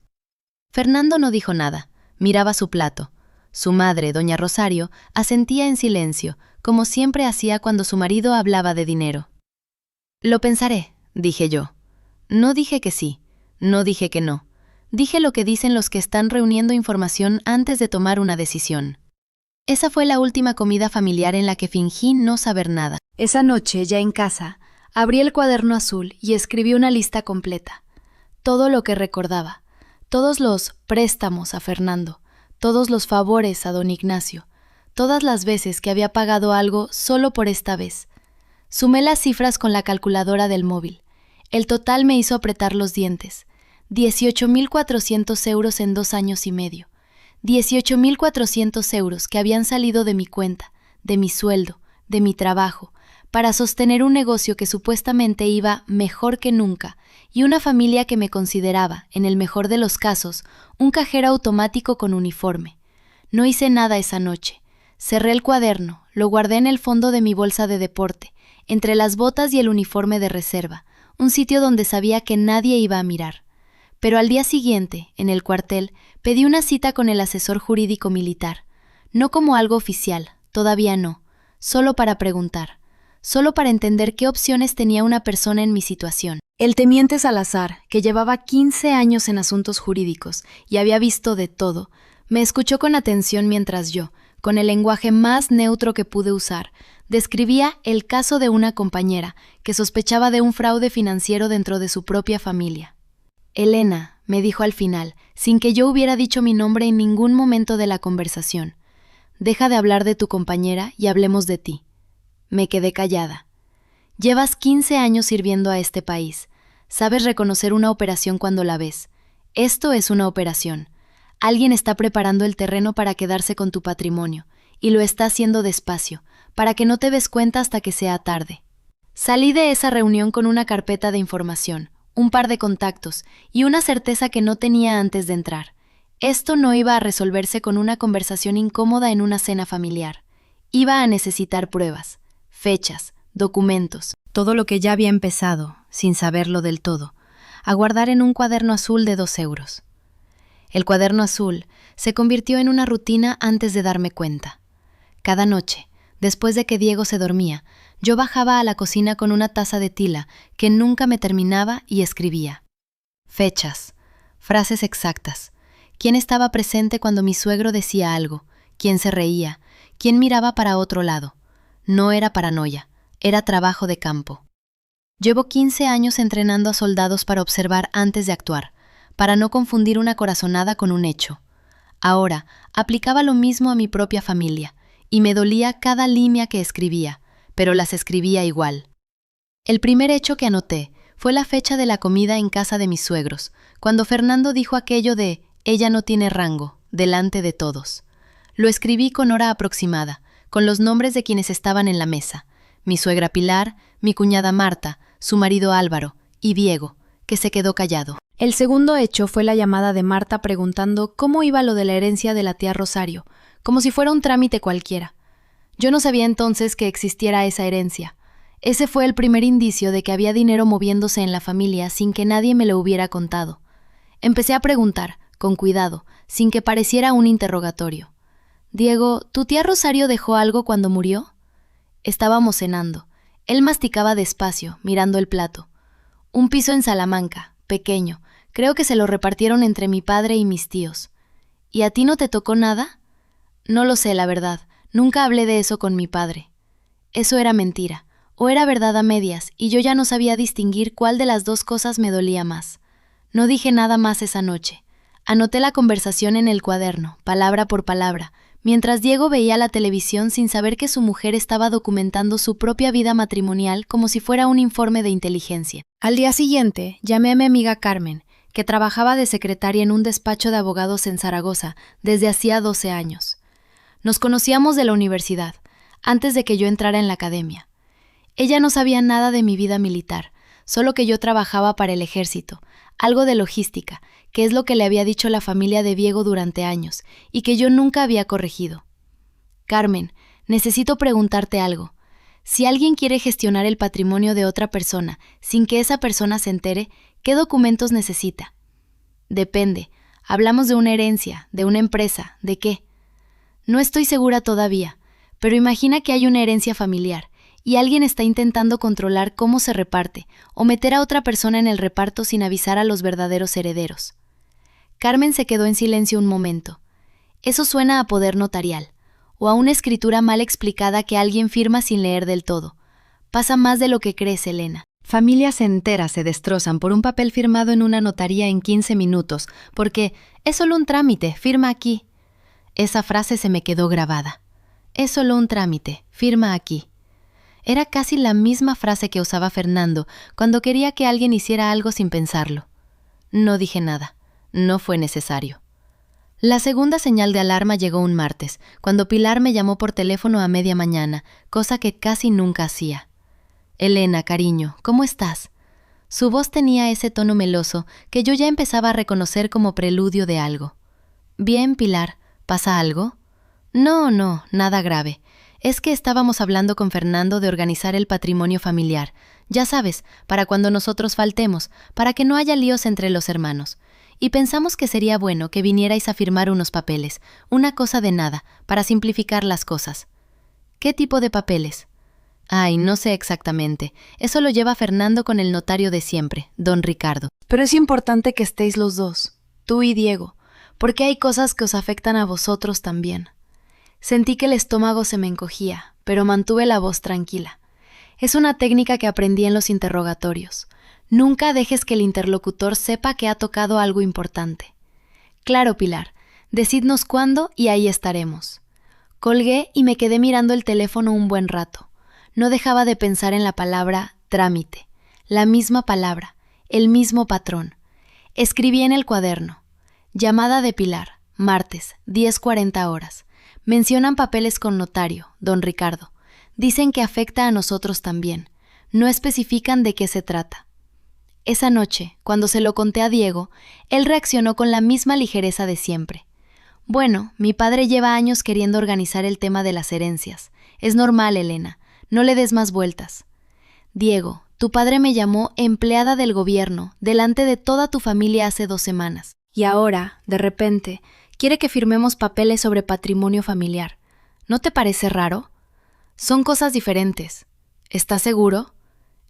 Fernando no dijo nada. Miraba su plato. Su madre, doña Rosario, asentía en silencio, como siempre hacía cuando su marido hablaba de dinero. Lo pensaré, dije yo. No dije que sí, no dije que no. Dije lo que dicen los que están reuniendo información antes de tomar una decisión. Esa fue la última comida familiar en la que fingí no saber nada. Esa noche, ya en casa, abrí el cuaderno azul y escribí una lista completa. Todo lo que recordaba. Todos los préstamos a Fernando, todos los favores a don Ignacio, todas las veces que había pagado algo solo por esta vez. Sumé las cifras con la calculadora del móvil. El total me hizo apretar los dientes. 18.400 euros en 2 años y medio. 18.400 euros que habían salido de mi cuenta, de mi sueldo, de mi trabajo, para sostener un negocio que supuestamente iba mejor que nunca y una familia que me consideraba, en el mejor de los casos, un cajero automático con uniforme. No hice nada esa noche. Cerré el cuaderno, lo guardé en el fondo de mi bolsa de deporte, entre las botas y el uniforme de reserva, un sitio donde sabía que nadie iba a mirar. Pero al día siguiente, en el cuartel, pedí una cita con el asesor jurídico militar. No como algo oficial, todavía no, solo para preguntar. Solo para entender qué opciones tenía una persona en mi situación. El teniente Salazar, que llevaba 15 años en asuntos jurídicos y había visto de todo, me escuchó con atención mientras yo, con el lenguaje más neutro que pude usar, describía el caso de una compañera que sospechaba de un fraude financiero dentro de su propia familia. Elena, me dijo al final, sin que yo hubiera dicho mi nombre en ningún momento de la conversación, deja de hablar de tu compañera y hablemos de ti. Me quedé callada. Llevas 15 años sirviendo a este país. Sabes reconocer una operación cuando la ves. Esto es una operación. Alguien está preparando el terreno para quedarse con tu patrimonio, y lo está haciendo despacio, para que no te des cuenta hasta que sea tarde. Salí de esa reunión con una carpeta de información, un par de contactos y una certeza que no tenía antes de entrar. Esto no iba a resolverse con una conversación incómoda en una cena familiar. Iba a necesitar pruebas. Fechas, documentos, todo lo que ya había empezado, sin saberlo del todo, a guardar en un cuaderno azul de 2 euros. El cuaderno azul se convirtió en una rutina antes de darme cuenta. Cada noche, después de que Diego se dormía, yo bajaba a la cocina con una taza de tila que nunca me terminaba y escribía. Fechas, frases exactas, quién estaba presente cuando mi suegro decía algo, quién se reía, quién miraba para otro lado. No era paranoia, era trabajo de campo. Llevo 15 años entrenando a soldados para observar antes de actuar, para no confundir una corazonada con un hecho. Ahora, aplicaba lo mismo a mi propia familia, y me dolía cada línea que escribía, pero las escribía igual. El primer hecho que anoté fue la fecha de la comida en casa de mis suegros, cuando Fernando dijo aquello de «ella no tiene rango», delante de todos. Lo escribí con hora aproximada, con los nombres de quienes estaban en la mesa, mi suegra Pilar, mi cuñada Marta, su marido Álvaro y Diego, que se quedó callado. El segundo hecho fue la llamada de Marta preguntando cómo iba lo de la herencia de la tía Rosario, como si fuera un trámite cualquiera. Yo no sabía entonces que existiera esa herencia. Ese fue el primer indicio de que había dinero moviéndose en la familia sin que nadie me lo hubiera contado. Empecé a preguntar, con cuidado, sin que pareciera un interrogatorio. «Diego, ¿tu tía Rosario dejó algo cuando murió?» Estábamos cenando. Él masticaba despacio, mirando el plato. Un piso en Salamanca, pequeño. Creo que se lo repartieron entre mi padre y mis tíos. ¿Y a ti no te tocó nada? No lo sé, la verdad. Nunca hablé de eso con mi padre. Eso era mentira, o era verdad a medias, y yo ya no sabía distinguir cuál de las dos cosas me dolía más. No dije nada más esa noche. Anoté la conversación en el cuaderno, palabra por palabra, mientras Diego veía la televisión sin saber que su mujer estaba documentando su propia vida matrimonial como si fuera un informe de inteligencia. Al día siguiente, llamé a mi amiga Carmen, que trabajaba de secretaria en un despacho de abogados en Zaragoza desde hacía 12 años. Nos conocíamos de la universidad, antes de que yo entrara en la academia. Ella no sabía nada de mi vida militar, solo que yo trabajaba para el ejército, algo de logística, que es lo que le había dicho la familia de Diego durante años, y que yo nunca había corregido. Carmen, necesito preguntarte algo. Si alguien quiere gestionar el patrimonio de otra persona sin que esa persona se entere, ¿qué documentos necesita? Depende. Hablamos de una herencia, de una empresa, ¿de qué? No estoy segura todavía, pero imagina que hay una herencia familiar y alguien está intentando controlar cómo se reparte o meter a otra persona en el reparto sin avisar a los verdaderos herederos. Carmen se quedó en silencio un momento. Eso suena a poder notarial, o a una escritura mal explicada que alguien firma sin leer del todo. Pasa más de lo que crees, Elena. Familias enteras se destrozan por un papel firmado en una notaría en 15 minutos, porque es solo un trámite, firma aquí. Esa frase se me quedó grabada. Es solo un trámite, firma aquí. Era casi la misma frase que usaba Fernando cuando quería que alguien hiciera algo sin pensarlo. No dije nada. No fue necesario. La segunda señal de alarma llegó un martes, cuando Pilar me llamó por teléfono a media mañana, cosa que casi nunca hacía. «Elena, cariño, ¿cómo estás?» Su voz tenía ese tono meloso que yo ya empezaba a reconocer como preludio de algo. «Bien, Pilar, ¿pasa algo?» No, nada grave. Es que estábamos hablando con Fernando de organizar el patrimonio familiar. Ya sabes, para cuando nosotros faltemos, para que no haya líos entre los hermanos. Y pensamos que sería bueno que vinierais a firmar unos papeles, una cosa de nada, para simplificar las cosas. ¿Qué tipo de papeles? Ay, no sé exactamente. Eso lo lleva Fernando con el notario de siempre, don Ricardo. Pero es importante que estéis los dos, tú y Diego, porque hay cosas que os afectan a vosotros también. Sentí que el estómago se me encogía, pero mantuve la voz tranquila. Es una técnica que aprendí en los interrogatorios. Nunca dejes que el interlocutor sepa que ha tocado algo importante. Claro, Pilar, decidnos cuándo y ahí estaremos. Colgué y me quedé mirando el teléfono un buen rato. No dejaba de pensar en la palabra trámite, la misma palabra, el mismo patrón. Escribí en el cuaderno. Llamada de Pilar, martes, 10:40 horas. Mencionan papeles con notario, don Ricardo. Dicen que afecta a nosotros también. No especifican de qué se trata. Esa noche, cuando se lo conté a Diego, él reaccionó con la misma ligereza de siempre. Bueno, mi padre lleva años queriendo organizar el tema de las herencias. Es normal, Elena. No le des más vueltas. Diego, tu padre me llamó empleada del gobierno delante de toda tu familia hace 2 semanas. Y ahora, de repente, quiere que firmemos papeles sobre patrimonio familiar. ¿No te parece raro? Son cosas diferentes. ¿Estás seguro?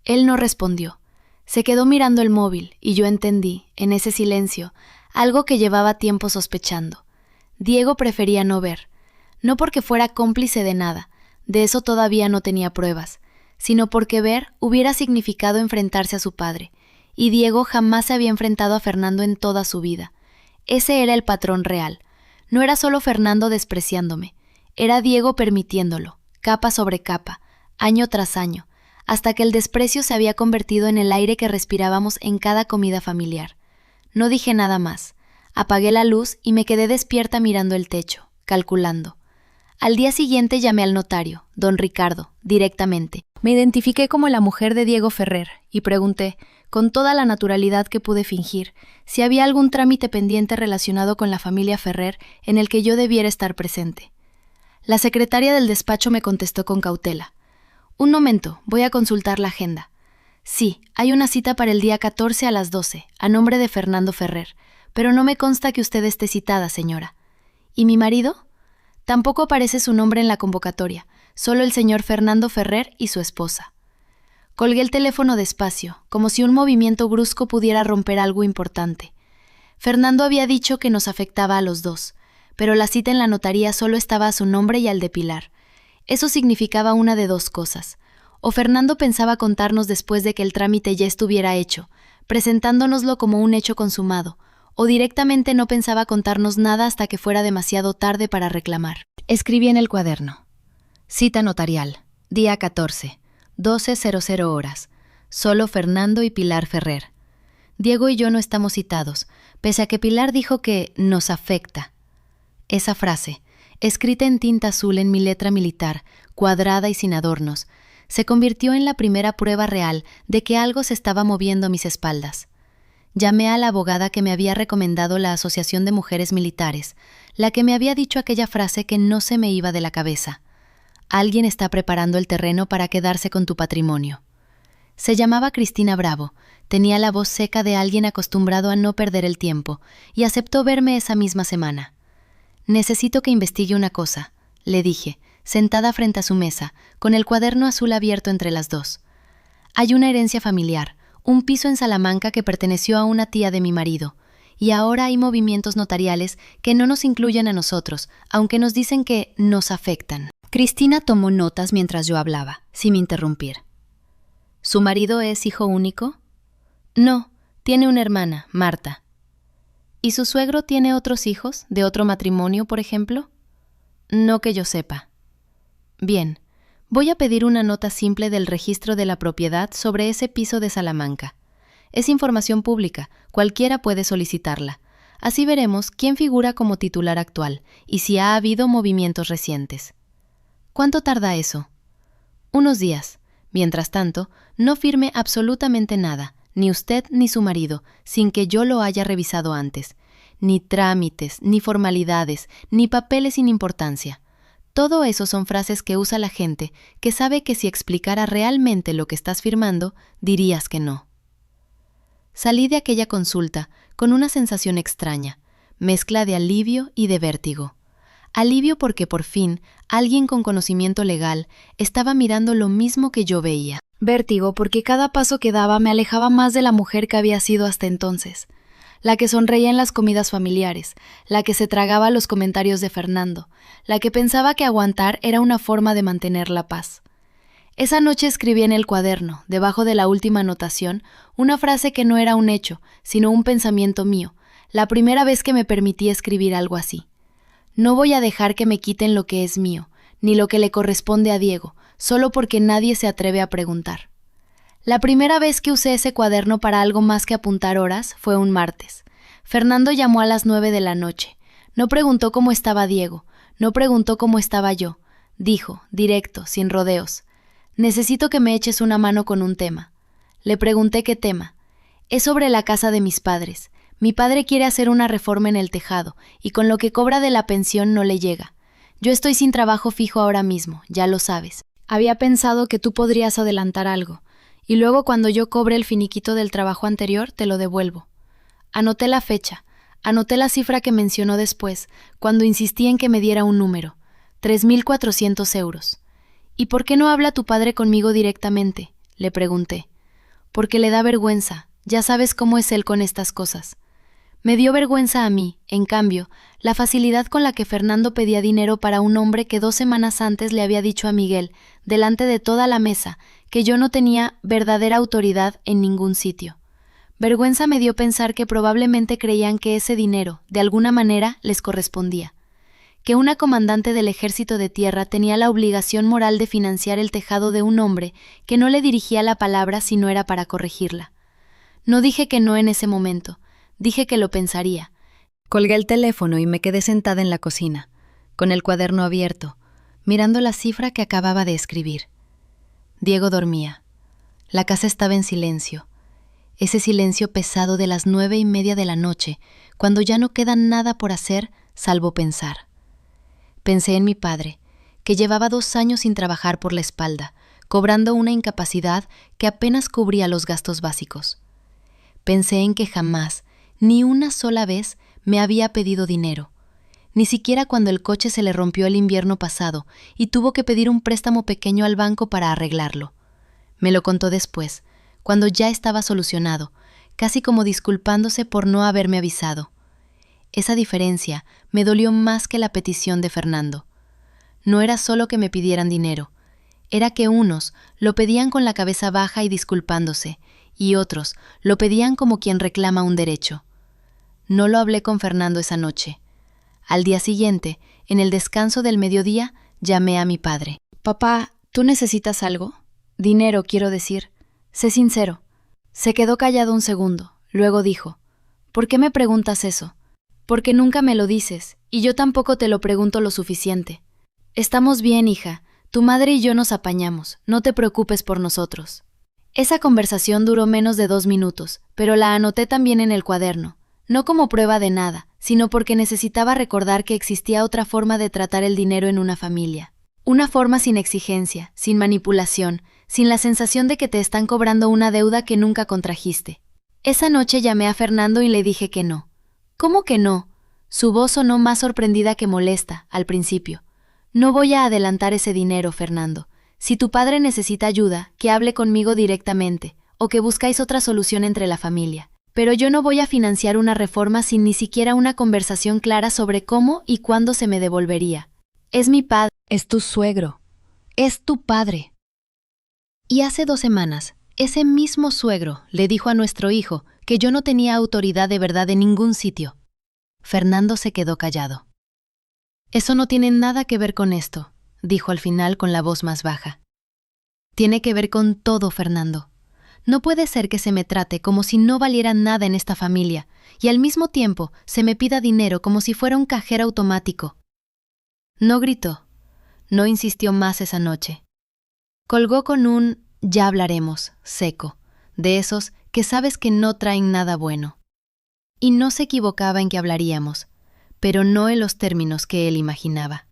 Él no respondió. Se quedó mirando el móvil y yo entendí, en ese silencio, algo que llevaba tiempo sospechando. Diego prefería no ver. No porque fuera cómplice de nada, de eso todavía no tenía pruebas, sino porque ver hubiera significado enfrentarse a su padre, y Diego jamás se había enfrentado a Fernando en toda su vida. Ese era el patrón real. No era solo Fernando despreciándome, era Diego permitiéndolo, capa sobre capa, año tras año, hasta que el desprecio se había convertido en el aire que respirábamos en cada comida familiar. No dije nada más. Apagué la luz y me quedé despierta mirando el techo, calculando. Al día siguiente llamé al notario, don Ricardo, directamente. Me identifiqué como la mujer de Diego Ferrer y pregunté, con toda la naturalidad que pude fingir, si había algún trámite pendiente relacionado con la familia Ferrer en el que yo debiera estar presente. La secretaria del despacho me contestó con cautela. Un momento, voy a consultar la agenda. Sí, hay una cita para el día 14 a las 12, a nombre de Fernando Ferrer, pero no me consta que usted esté citada, señora. ¿Y mi marido? Tampoco aparece su nombre en la convocatoria, solo el señor Fernando Ferrer y su esposa. Colgué el teléfono despacio, como si un movimiento brusco pudiera romper algo importante. Fernando había dicho que nos afectaba a los dos, pero la cita en la notaría solo estaba a su nombre y al de Pilar. Eso significaba una de dos cosas. O Fernando pensaba contarnos después de que el trámite ya estuviera hecho, presentándonoslo como un hecho consumado, o directamente no pensaba contarnos nada hasta que fuera demasiado tarde para reclamar. Escribí en el cuaderno. Cita notarial, día 14, 12:00 horas. Solo Fernando y Pilar Ferrer. Diego y yo no estamos citados, pese a que Pilar dijo que nos afecta. Esa frase, escrita en tinta azul en mi letra militar, cuadrada y sin adornos, se convirtió en la primera prueba real de que algo se estaba moviendo a mis espaldas. Llamé a la abogada que me había recomendado la Asociación de Mujeres Militares, la que me había dicho aquella frase que no se me iba de la cabeza. Alguien está preparando el terreno para quedarse con tu patrimonio. Se llamaba Cristina Bravo, tenía la voz seca de alguien acostumbrado a no perder el tiempo, y aceptó verme esa misma semana. Necesito que investigue una cosa, le dije, sentada frente a su mesa, con el cuaderno azul abierto entre las dos. Hay una herencia familiar, un piso en Salamanca que perteneció a una tía de mi marido, y ahora hay movimientos notariales que no nos incluyen a nosotros, aunque nos dicen que nos afectan. Cristina tomó notas mientras yo hablaba, sin interrumpir. ¿Su marido es hijo único? No, tiene una hermana, Marta. ¿Y su suegro tiene otros hijos, de otro matrimonio, por ejemplo? No que yo sepa. Bien, voy a pedir una nota simple del registro de la propiedad sobre ese piso de Salamanca. Es información pública, cualquiera puede solicitarla. Así veremos quién figura como titular actual y si ha habido movimientos recientes. ¿Cuánto tarda eso? Unos días. Mientras tanto, no firme absolutamente nada, ni usted ni su marido, sin que yo lo haya revisado antes. Ni trámites, ni formalidades, ni papeles sin importancia. Todo eso son frases que usa la gente que sabe que si explicara realmente lo que estás firmando, dirías que no. Salí de aquella consulta con una sensación extraña, mezcla de alivio y de vértigo. Alivio porque por fin alguien con conocimiento legal estaba mirando lo mismo que yo veía. Vértigo porque cada paso que daba me alejaba más de la mujer que había sido hasta entonces. La que sonreía en las comidas familiares, la que se tragaba los comentarios de Fernando, la que pensaba que aguantar era una forma de mantener la paz. Esa noche escribí en el cuaderno, debajo de la última anotación, una frase que no era un hecho, sino un pensamiento mío, la primera vez que me permití escribir algo así. No voy a dejar que me quiten lo que es mío, ni lo que le corresponde a Diego, solo porque nadie se atreve a preguntar. La primera vez que usé ese cuaderno para algo más que apuntar horas fue un martes. Fernando llamó a las 9 de la noche. No preguntó cómo estaba Diego, no preguntó cómo estaba yo. Dijo, directo, sin rodeos: necesito que me eches una mano con un tema. Le pregunté qué tema. Es sobre la casa de mis padres. Mi padre quiere hacer una reforma en el tejado, y con lo que cobra de la pensión no le llega. Yo estoy sin trabajo fijo ahora mismo, ya lo sabes. Había pensado que tú podrías adelantar algo, y luego cuando yo cobre el finiquito del trabajo anterior te lo devuelvo. Anoté la fecha, Anoté la cifra que mencionó después, cuando insistí en que me diera un número: 3.400 euros. ¿Y por qué no habla tu padre conmigo directamente?, le pregunté. Porque le da vergüenza, ya sabes cómo es él con estas cosas. Me dio vergüenza a mí, en cambio, la facilidad con la que Fernando pedía dinero para un hombre que 2 semanas antes le había dicho a Miguel, delante de toda la mesa, que yo no tenía verdadera autoridad en ningún sitio. Vergüenza me dio pensar que probablemente creían que ese dinero, de alguna manera, les correspondía. Que una comandante del ejército de tierra tenía la obligación moral de financiar el tejado de un hombre que no le dirigía la palabra si no era para corregirla. No dije que no en ese momento, dije que lo pensaría. Colgué el teléfono y me quedé sentada en la cocina, con el cuaderno abierto, mirando la cifra que acababa de escribir. Diego dormía. La casa estaba en silencio. Ese silencio pesado de las 9:30 de la noche, cuando ya no queda nada por hacer salvo pensar. Pensé en mi padre, que llevaba 2 años sin trabajar por la espalda, cobrando una incapacidad que apenas cubría los gastos básicos. Pensé en que jamás, ni una sola vez, me había pedido dinero, ni siquiera cuando el coche se le rompió el invierno pasado y tuvo que pedir un préstamo pequeño al banco para arreglarlo. Me lo contó después, cuando ya estaba solucionado, casi como disculpándose por no haberme avisado. Esa diferencia me dolió más que la petición de Fernando. No era solo que me pidieran dinero, era que unos lo pedían con la cabeza baja y disculpándose, y otros lo pedían como quien reclama un derecho. No lo hablé con Fernando esa noche. Al día siguiente, en el descanso del mediodía, llamé a mi padre. Papá, ¿tú necesitas algo? Dinero, quiero decir. Sé sincero. Se quedó callado un segundo, luego dijo: ¿por qué me preguntas eso? Porque nunca me lo dices, y yo tampoco te lo pregunto lo suficiente. Estamos bien, hija. Tu madre y yo nos apañamos. No te preocupes por nosotros. Esa conversación duró menos de 2 minutos, pero la anoté también en el cuaderno. No como prueba de nada, sino porque necesitaba recordar que existía otra forma de tratar el dinero en una familia. Una forma sin exigencia, sin manipulación, sin la sensación de que te están cobrando una deuda que nunca contrajiste. Esa noche llamé a Fernando y le dije que no. ¿Cómo que no? Su voz sonó más sorprendida que molesta, al principio. No voy a adelantar ese dinero, Fernando. Si tu padre necesita ayuda, que hable conmigo directamente, o que buscáis otra solución entre la familia. Pero yo no voy a financiar una reforma sin ni siquiera una conversación clara sobre cómo y cuándo se me devolvería. Es mi padre. Es tu suegro. Es tu padre. Y hace 2 semanas, ese mismo suegro le dijo a nuestro hijo que yo no tenía autoridad de verdad en ningún sitio. Fernando se quedó callado. Eso no tiene nada que ver con esto, dijo al final con la voz más baja. Tiene que ver con todo, Fernando. No puede ser que se me trate como si no valiera nada en esta familia y al mismo tiempo se me pida dinero como si fuera un cajero automático. No gritó, no insistió más esa noche. Colgó con un «ya hablaremos» seco, de esos que sabes que no traen nada bueno. Y no se equivocaba en que hablaríamos, pero no en los términos que él imaginaba.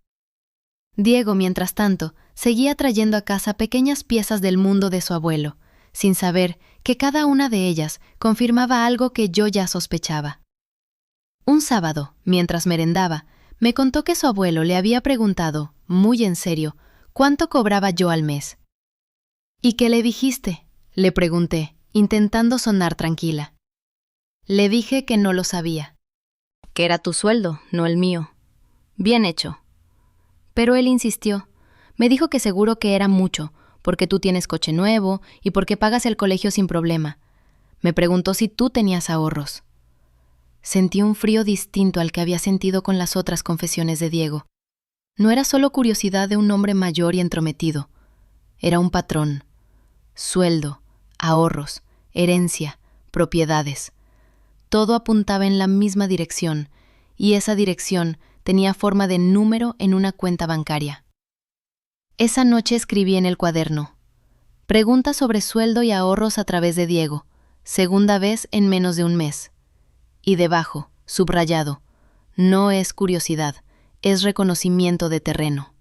Diego, mientras tanto, seguía trayendo a casa pequeñas piezas del mundo de su abuelo, sin saber que cada una de ellas confirmaba algo que yo ya sospechaba. Un sábado, mientras merendaba, me contó que su abuelo le había preguntado, muy en serio, cuánto cobraba yo al mes. ¿Y qué le dijiste?, le pregunté, intentando sonar tranquila. Le dije que no lo sabía. Que era tu sueldo, no el mío. Bien hecho. Pero él insistió. Me dijo que seguro que era mucho, porque tú tienes coche nuevo y porque pagas el colegio sin problema. Me preguntó si tú tenías ahorros. Sentí un frío distinto al que había sentido con las otras confesiones de Diego. No era solo curiosidad de un hombre mayor y entrometido. Era un patrón. Sueldo, ahorros, herencia, propiedades. Todo apuntaba en la misma dirección, y esa dirección tenía forma de número en una cuenta bancaria. Esa noche escribí en el cuaderno: pregunta sobre sueldo y ahorros a través de Diego, segunda vez en menos de un mes. Y debajo, subrayado: no es curiosidad, es reconocimiento de terreno.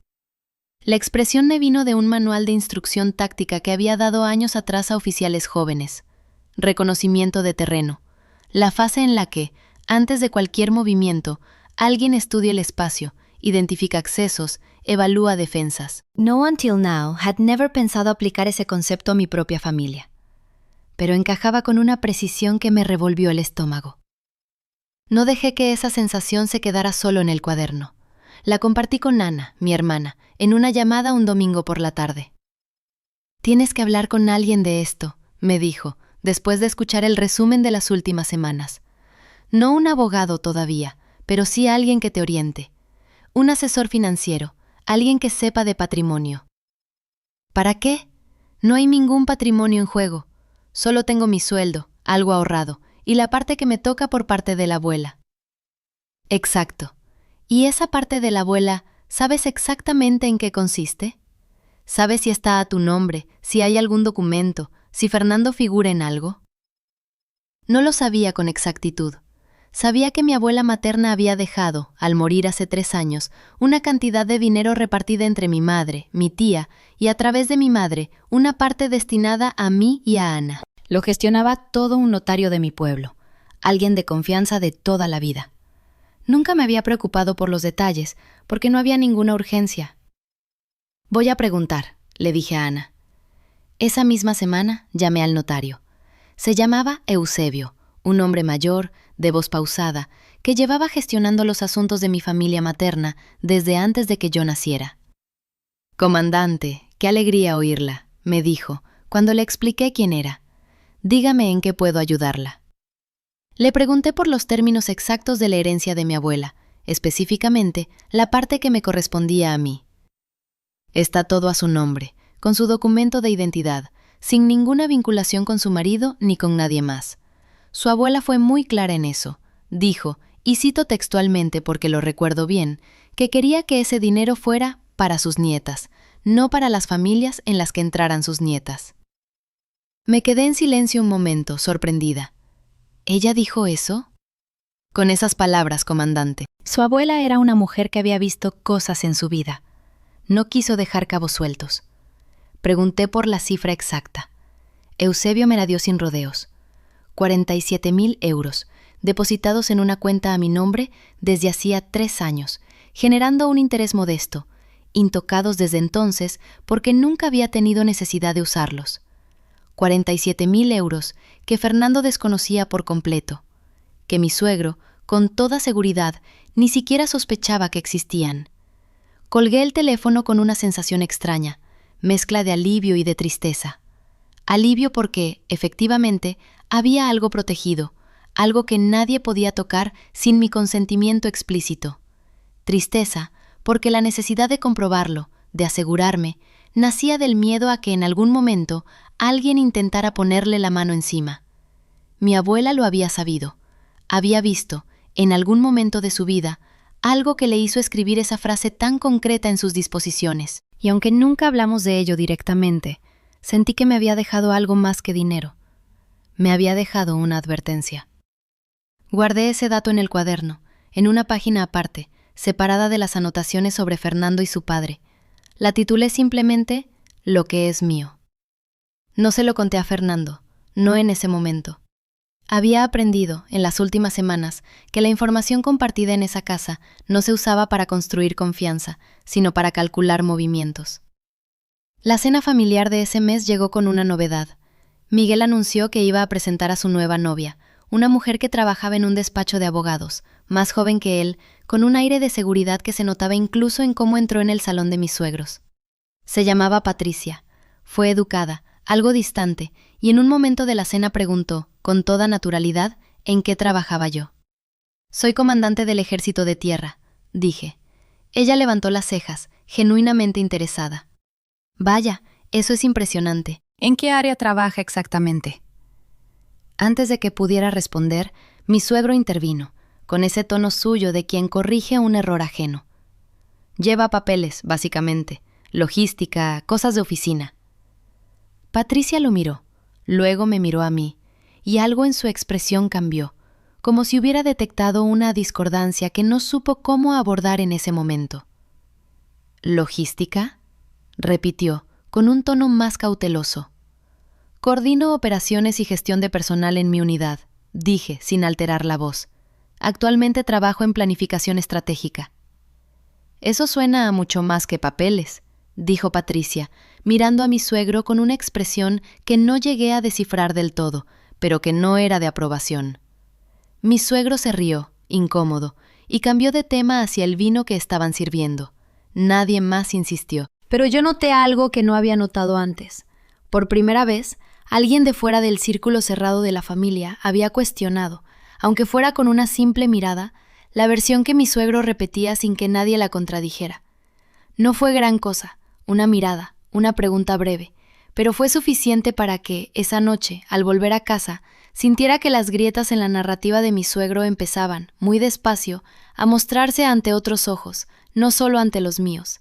La expresión me vino de un manual de instrucción táctica que había dado años atrás a oficiales jóvenes. Reconocimiento de terreno, la fase en la que, Antes de cualquier movimiento, alguien estudia el espacio, identifica accesos, evalúa defensas. No until now had never pensado aplicar ese concepto a mi propia familia, pero encajaba con una precisión que me revolvió el estómago. No dejé que esa sensación se quedara solo en el cuaderno. La compartí con Ana, mi hermana, en una llamada un domingo por la tarde. «Tienes que hablar con alguien de esto», me dijo, después de escuchar el resumen de las últimas semanas. No un abogado todavía, pero sí alguien que te oriente. Un asesor financiero, alguien que sepa de patrimonio. ¿Para qué? No hay ningún patrimonio en juego. Solo tengo mi sueldo, algo ahorrado, y la parte que me toca por parte de la abuela. Exacto. ¿Y esa parte de la abuela, sabes exactamente en qué consiste? ¿Sabes si está a tu nombre, si hay algún documento, si Fernando figura en algo? No lo sabía con exactitud. Sabía que mi abuela materna había dejado, al morir hace 3 años, una cantidad de dinero repartida entre mi madre, mi tía, y a través de mi madre, una parte destinada a mí y a Ana. Lo gestionaba todo un notario de mi pueblo, alguien de confianza de toda la vida. Nunca me había preocupado por los detalles, porque no había ninguna urgencia. «Voy a preguntar», le dije a Ana. Esa misma semana llamé al notario. Se llamaba Eusebio, un hombre mayor, de voz pausada, que llevaba gestionando los asuntos de mi familia materna desde antes de que yo naciera. «Comandante, qué alegría oírla», me dijo, cuando le expliqué quién era. «Dígame en qué puedo ayudarla». Le pregunté por los términos exactos de la herencia de mi abuela, específicamente la parte que me correspondía a mí. «Está todo a su nombre, con su documento de identidad, sin ninguna vinculación con su marido ni con nadie más. Su abuela fue muy clara en eso. Dijo, y cito textualmente porque lo recuerdo bien, que quería que ese dinero fuera para sus nietas, no para las familias en las que entraran sus nietas». Me quedé en silencio un momento, sorprendida. ¿Ella dijo eso? Con esas palabras, comandante. Su abuela era una mujer que había visto cosas en su vida. No quiso dejar cabos sueltos. Pregunté por la cifra exacta. Eusebio me la dio sin rodeos. 47.000 euros, depositados en una cuenta a mi nombre desde hacía 3 años, generando un interés modesto, intocados desde entonces porque nunca había tenido necesidad de usarlos. 47.000 euros que Fernando desconocía por completo, que mi suegro, con toda seguridad, ni siquiera sospechaba que existían. Colgué el teléfono con una sensación extraña, mezcla de alivio y de tristeza. Alivio porque, efectivamente, había algo protegido, algo que nadie podía tocar sin mi consentimiento explícito. Tristeza porque la necesidad de comprobarlo, de asegurarme, nacía del miedo a que en algún momento alguien intentara ponerle la mano encima. Mi abuela lo había sabido. Había visto, en algún momento de su vida, algo que le hizo escribir esa frase tan concreta en sus disposiciones. Y aunque nunca hablamos de ello directamente, sentí que me había dejado algo más que dinero. Me había dejado una advertencia. Guardé ese dato en el cuaderno, en una página aparte, separada de las anotaciones sobre Fernando y su padre. La titulé simplemente «Lo que es mío». No se lo conté a Fernando, no en ese momento. Había aprendido, en las últimas semanas, que la información compartida en esa casa no se usaba para construir confianza, sino para calcular movimientos. La cena familiar de ese mes llegó con una novedad. Miguel anunció que iba a presentar a su nueva novia, una mujer que trabajaba en un despacho de abogados, más joven que él, con un aire de seguridad que se notaba incluso en cómo entró en el salón de mis suegros. Se llamaba Patricia. Fue educada, algo distante, y en un momento de la cena preguntó, con toda naturalidad, en qué trabajaba yo. «Soy comandante del Ejército de Tierra», dije. Ella levantó las cejas, genuinamente interesada. «Vaya, eso es impresionante. ¿En qué área trabaja exactamente?» Antes de que pudiera responder, mi suegro intervino, con ese tono suyo de quien corrige un error ajeno. «Lleva papeles, básicamente, logística, cosas de oficina». Patricia lo miró, luego me miró a mí, y algo en su expresión cambió, como si hubiera detectado una discordancia que no supo cómo abordar en ese momento. «¿Logística?», repitió, con un tono más cauteloso. «Coordino operaciones y gestión de personal en mi unidad», dije, sin alterar la voz. Actualmente trabajo en planificación estratégica. Eso suena a mucho más que papeles, dijo Patricia, mirando a mi suegro con una expresión que no llegué a descifrar del todo, pero que no era de aprobación. Mi suegro se rió, incómodo, y cambió de tema hacia el vino que estaban sirviendo. Nadie más insistió. Pero yo noté algo que no había notado antes. Por primera vez, alguien de fuera del círculo cerrado de la familia había cuestionado, aunque fuera con una simple mirada, la versión que mi suegro repetía sin que nadie la contradijera. No fue gran cosa, una mirada, una pregunta breve, pero fue suficiente para que, esa noche, al volver a casa, sintiera que las grietas en la narrativa de mi suegro empezaban, muy despacio, a mostrarse ante otros ojos, no solo ante los míos.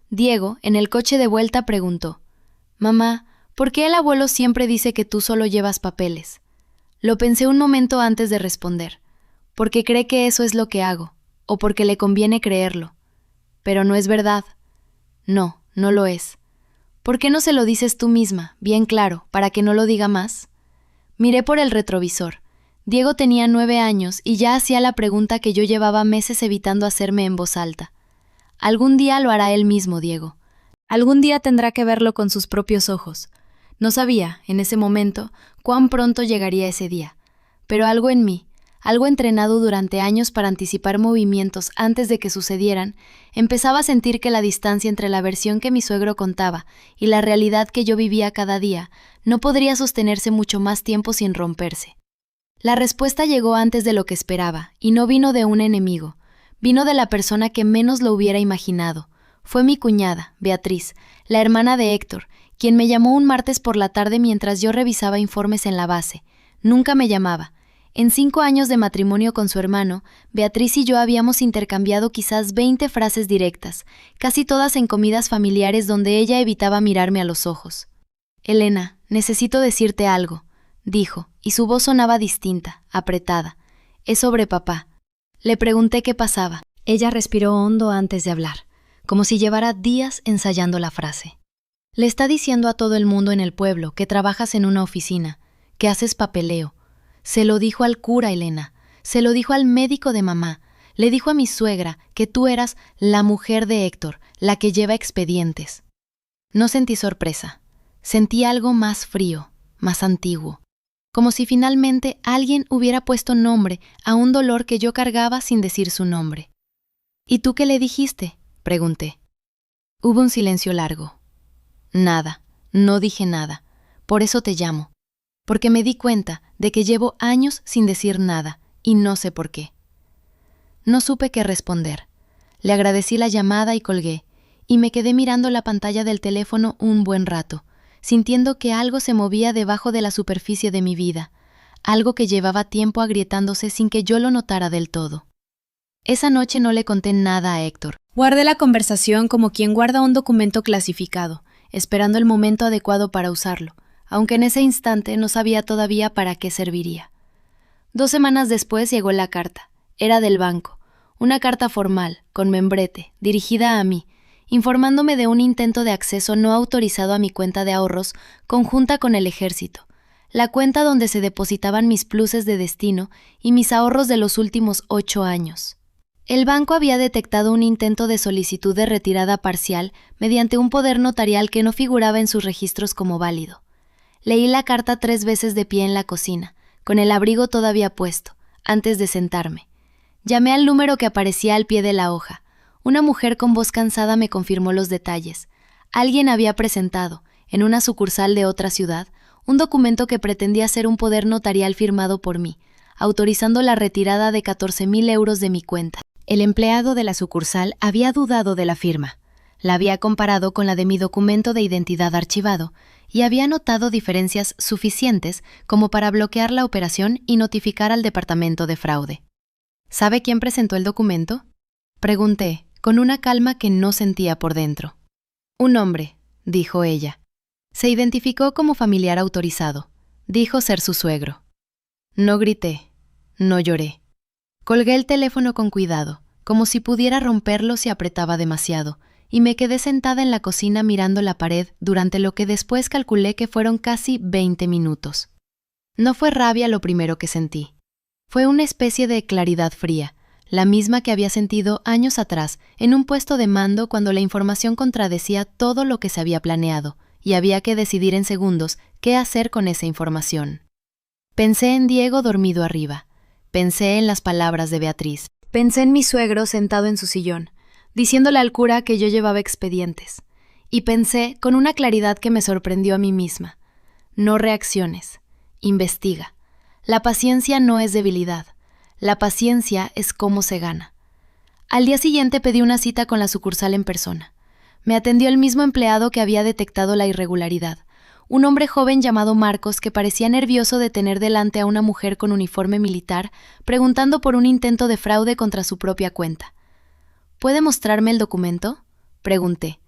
Diego, en el coche de vuelta, preguntó: «Mamá, ¿por qué el abuelo siempre dice que tú solo llevas papeles?» Lo pensé un momento antes de responder. Porque cree que eso es lo que hago, o porque le conviene creerlo. Pero no es verdad. No, no lo es. ¿Por qué no se lo dices tú misma, bien claro, para que no lo diga más? Miré por el retrovisor. Diego tenía 9 años y ya hacía la pregunta que yo llevaba meses evitando hacerme en voz alta. Algún día lo hará él mismo, Diego. Algún día tendrá que verlo con sus propios ojos. No sabía, en ese momento, cuán pronto llegaría ese día. Pero algo en mí, algo entrenado durante años para anticipar movimientos antes de que sucedieran, empezaba a sentir que la distancia entre la versión que mi suegro contaba y la realidad que yo vivía cada día no podría sostenerse mucho más tiempo sin romperse. La respuesta llegó antes de lo que esperaba, y no vino de un enemigo, vino de la persona que menos lo hubiera imaginado. Fue mi cuñada, Beatriz, la hermana de Héctor, quien me llamó un martes por la tarde mientras yo revisaba informes en la base. Nunca me llamaba. En 5 años de matrimonio con su hermano, Beatriz y yo habíamos intercambiado quizás 20 frases directas, casi todas en comidas familiares donde ella evitaba mirarme a los ojos. «Elena, necesito decirte algo», dijo, y su voz sonaba distinta, apretada. «Es sobre papá». Le pregunté qué pasaba. Ella respiró hondo antes de hablar, como si llevara días ensayando la frase. «Le está diciendo a todo el mundo en el pueblo que trabajas en una oficina, que haces papeleo. Se lo dijo al cura, Elena, se lo dijo al médico de mamá, le dijo a mi suegra que tú eras la mujer de Héctor, la que lleva expedientes». No sentí sorpresa, sentí algo más frío, más antiguo, como si finalmente alguien hubiera puesto nombre a un dolor que yo cargaba sin decir su nombre. «¿Y tú qué le dijiste?», pregunté. Hubo un silencio largo. «Nada, no dije nada, por eso te llamo. Porque me di cuenta de que llevo años sin decir nada, y no sé por qué». No supe qué responder. Le agradecí la llamada y colgué, y me quedé mirando la pantalla del teléfono un buen rato, sintiendo que algo se movía debajo de la superficie de mi vida, algo que llevaba tiempo agrietándose sin que yo lo notara del todo. Esa noche no le conté nada a Héctor. Guardé la conversación como quien guarda un documento clasificado, esperando el momento adecuado para usarlo, aunque en ese instante no sabía todavía para qué serviría. 2 semanas después llegó la carta. Era del banco, una carta formal, con membrete, dirigida a mí, informándome de un intento de acceso no autorizado a mi cuenta de ahorros conjunta con el ejército, la cuenta donde se depositaban mis pluses de destino y mis ahorros de los últimos 8 años. El banco había detectado un intento de solicitud de retirada parcial mediante un poder notarial que no figuraba en sus registros como válido. Leí la carta 3 veces de pie en la cocina, con el abrigo todavía puesto, antes de sentarme. Llamé al número que aparecía al pie de la hoja. Una mujer con voz cansada me confirmó los detalles. Alguien había presentado, en una sucursal de otra ciudad, un documento que pretendía ser un poder notarial firmado por mí, autorizando la retirada de 14.000 euros de mi cuenta. El empleado de la sucursal había dudado de la firma. La había comparado con la de mi documento de identidad archivado y había notado diferencias suficientes como para bloquear la operación y notificar al departamento de fraude. ¿Sabe quién presentó el documento?, pregunté, con una calma que no sentía por dentro. «Un hombre», dijo ella. Se identificó como familiar autorizado. Dijo ser su suegro. No grité, no lloré. Colgué el teléfono con cuidado, como si pudiera romperlo si apretaba demasiado, y me quedé sentada en la cocina mirando la pared durante lo que después calculé que fueron casi 20 minutos. No fue rabia lo primero que sentí. Fue una especie de claridad fría, la misma que había sentido años atrás en un puesto de mando cuando la información contradecía todo lo que se había planeado y había que decidir en segundos qué hacer con esa información. Pensé en Diego dormido arriba. Pensé en las palabras de Beatriz. Pensé en mi suegro sentado en su sillón, diciéndole al cura que yo llevaba expedientes. Y pensé con una claridad que me sorprendió a mí misma. No reacciones. Investiga. La paciencia no es debilidad. La paciencia es cómo se gana. Al día siguiente pedí una cita con la sucursal en persona. Me atendió el mismo empleado que había detectado la irregularidad, un hombre joven llamado Marcos que parecía nervioso de tener delante a una mujer con uniforme militar preguntando por un intento de fraude contra su propia cuenta. ¿Puede mostrarme el documento?, pregunté.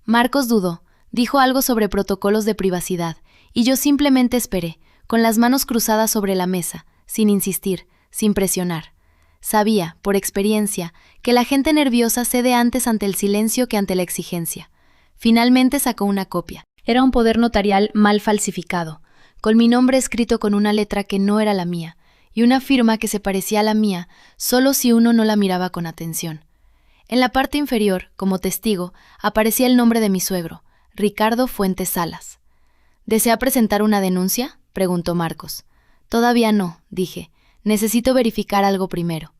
Marcos dudó, dijo algo sobre protocolos de privacidad, y yo simplemente esperé, con las manos cruzadas sobre la mesa, sin insistir, sin presionar. Sabía, por experiencia, que la gente nerviosa cede antes ante el silencio que ante la exigencia. Finalmente sacó una copia. Era un poder notarial mal falsificado, con mi nombre escrito con una letra que no era la mía, y una firma que se parecía a la mía solo si uno no la miraba con atención. En la parte inferior, como testigo, aparecía el nombre de mi suegro, Ricardo Fuentes Salas. ¿Desea presentar una denuncia?, preguntó Marcos. Todavía no, dije. Necesito verificar algo primero.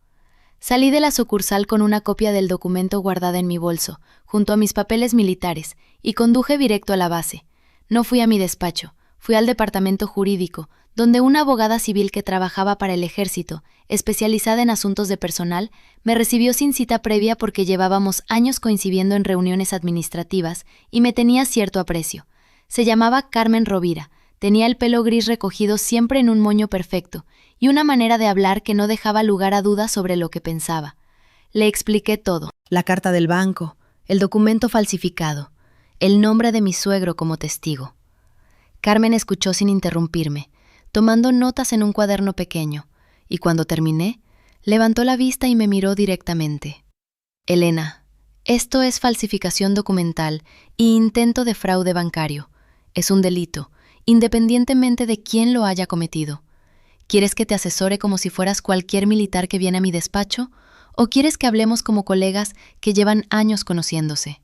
Salí de la sucursal con una copia del documento guardada en mi bolso, junto a mis papeles militares, y conduje directo a la base. No fui a mi despacho, fui al departamento jurídico, donde una abogada civil que trabajaba para el ejército, especializada en asuntos de personal, me recibió sin cita previa porque llevábamos años coincidiendo en reuniones administrativas y me tenía cierto aprecio. Se llamaba Carmen Rovira, tenía el pelo gris recogido siempre en un moño perfecto, y una manera de hablar que no dejaba lugar a dudas sobre lo que pensaba. Le expliqué todo. La carta del banco, el documento falsificado, el nombre de mi suegro como testigo. Carmen escuchó sin interrumpirme, tomando notas en un cuaderno pequeño, y cuando terminé, levantó la vista y me miró directamente. Elena, esto es falsificación documental y intento de fraude bancario. Es un delito, independientemente de quién lo haya cometido. ¿Quieres que te asesore como si fueras cualquier militar que viene a mi despacho? ¿O quieres que hablemos como colegas que llevan años conociéndose?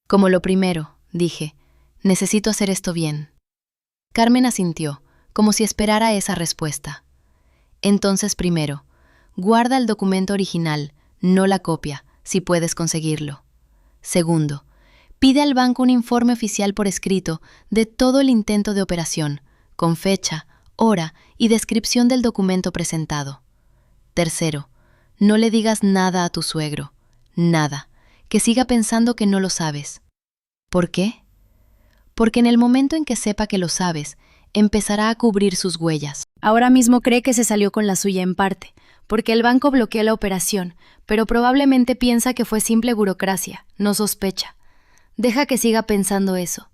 Como lo primero, dije, necesito hacer esto bien. Carmen asintió, como si esperara esa respuesta. Entonces primero, guarda el documento original, no la copia, si puedes conseguirlo. Segundo, pide al banco un informe oficial por escrito de todo el intento de operación, con fecha, hora y descripción del documento presentado. Tercero, no le digas nada a tu suegro, nada, que siga pensando que no lo sabes. ¿Por qué? Porque en el momento en que sepa que lo sabes, empezará a cubrir sus huellas. Ahora mismo cree que se salió con la suya en parte, porque el banco bloqueó la operación, pero probablemente piensa que fue simple burocracia, no sospecha. Deja que siga pensando eso.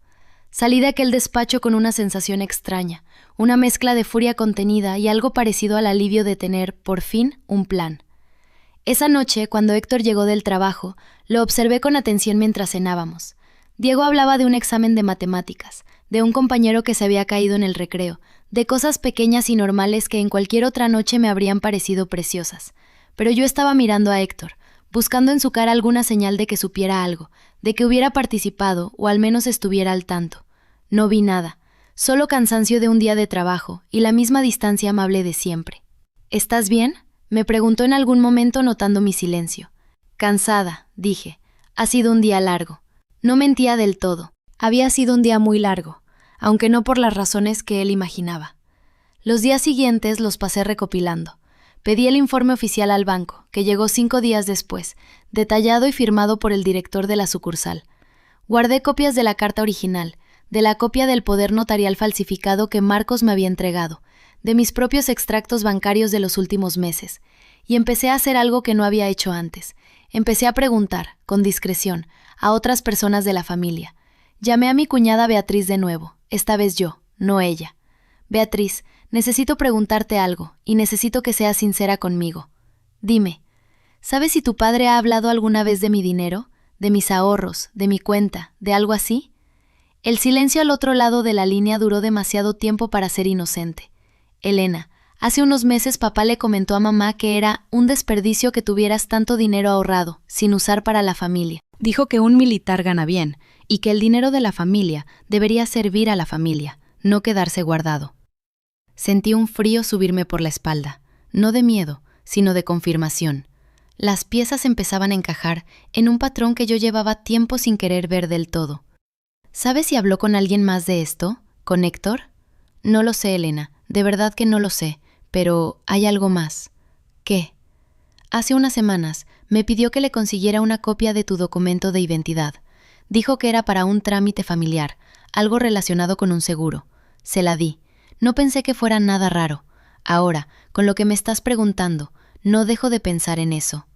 Salí de aquel despacho con una sensación extraña, una mezcla de furia contenida y algo parecido al alivio de tener, por fin, un plan. Esa noche, cuando Héctor llegó del trabajo, lo observé con atención mientras cenábamos. Diego hablaba de un examen de matemáticas, de un compañero que se había caído en el recreo, de cosas pequeñas y normales que en cualquier otra noche me habrían parecido preciosas. Pero yo estaba mirando a Héctor, buscando en su cara alguna señal de que supiera algo, de que hubiera participado o al menos estuviera al tanto. No vi nada, solo cansancio de un día de trabajo y la misma distancia amable de siempre. ¿Estás bien?, me preguntó en algún momento notando mi silencio. Cansada, dije. Ha sido un día largo. No mentía del todo. Había sido un día muy largo, aunque no por las razones que él imaginaba. Los días siguientes los pasé recopilando. Pedí el informe oficial al banco, que llegó 5 días después, detallado y firmado por el director de la sucursal. Guardé copias de la carta original, de la copia del poder notarial falsificado que Marcos me había entregado, de mis propios extractos bancarios de los últimos meses, y empecé a hacer algo que no había hecho antes. Empecé a preguntar, con discreción, a otras personas de la familia. Llamé a mi cuñada Beatriz de nuevo, esta vez yo, no ella. Beatriz, necesito preguntarte algo, y necesito que seas sincera conmigo. Dime, ¿sabes si tu padre ha hablado alguna vez de mi dinero, de mis ahorros, de mi cuenta, de algo así? El silencio al otro lado de la línea duró demasiado tiempo para ser inocente. Elena, Hace unos meses papá le comentó a mamá que era un desperdicio que tuvieras tanto dinero ahorrado, sin usar para la familia. Dijo que un militar gana bien y que el dinero de la familia debería servir a la familia, no quedarse guardado. Sentí un frío subirme por la espalda, no de miedo, sino de confirmación. Las piezas empezaban a encajar en un patrón que yo llevaba tiempo sin querer ver del todo. ¿Sabes si habló con alguien más de esto? ¿Con Héctor? No lo sé, Elena, de verdad que no lo sé, pero hay algo más. ¿Qué? Hace unas semanas me pidió que le consiguiera una copia de tu documento de identidad. Dijo que era para un trámite familiar, algo relacionado con un seguro. Se la di. No pensé que fuera nada raro. Ahora, con lo que me estás preguntando, no dejo de pensar en eso.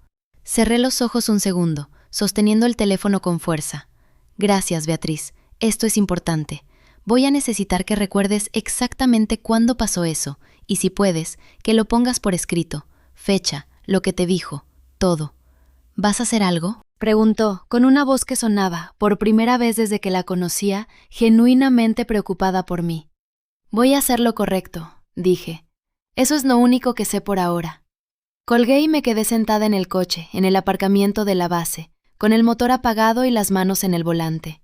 Cerré los ojos un segundo, sosteniendo el teléfono con fuerza. Gracias, Beatriz. Esto es importante. Voy a necesitar que recuerdes exactamente cuándo pasó eso, y si puedes, que lo pongas por escrito. Fecha, lo que te dijo, todo. ¿Vas a hacer algo? Preguntó, con una voz que sonaba, por primera vez desde que la conocía, genuinamente preocupada por mí. Voy a hacer lo correcto, dije. Eso es lo único que sé por ahora. Colgué y me quedé sentada en el coche, en el aparcamiento de la base, con el motor apagado y las manos en el volante.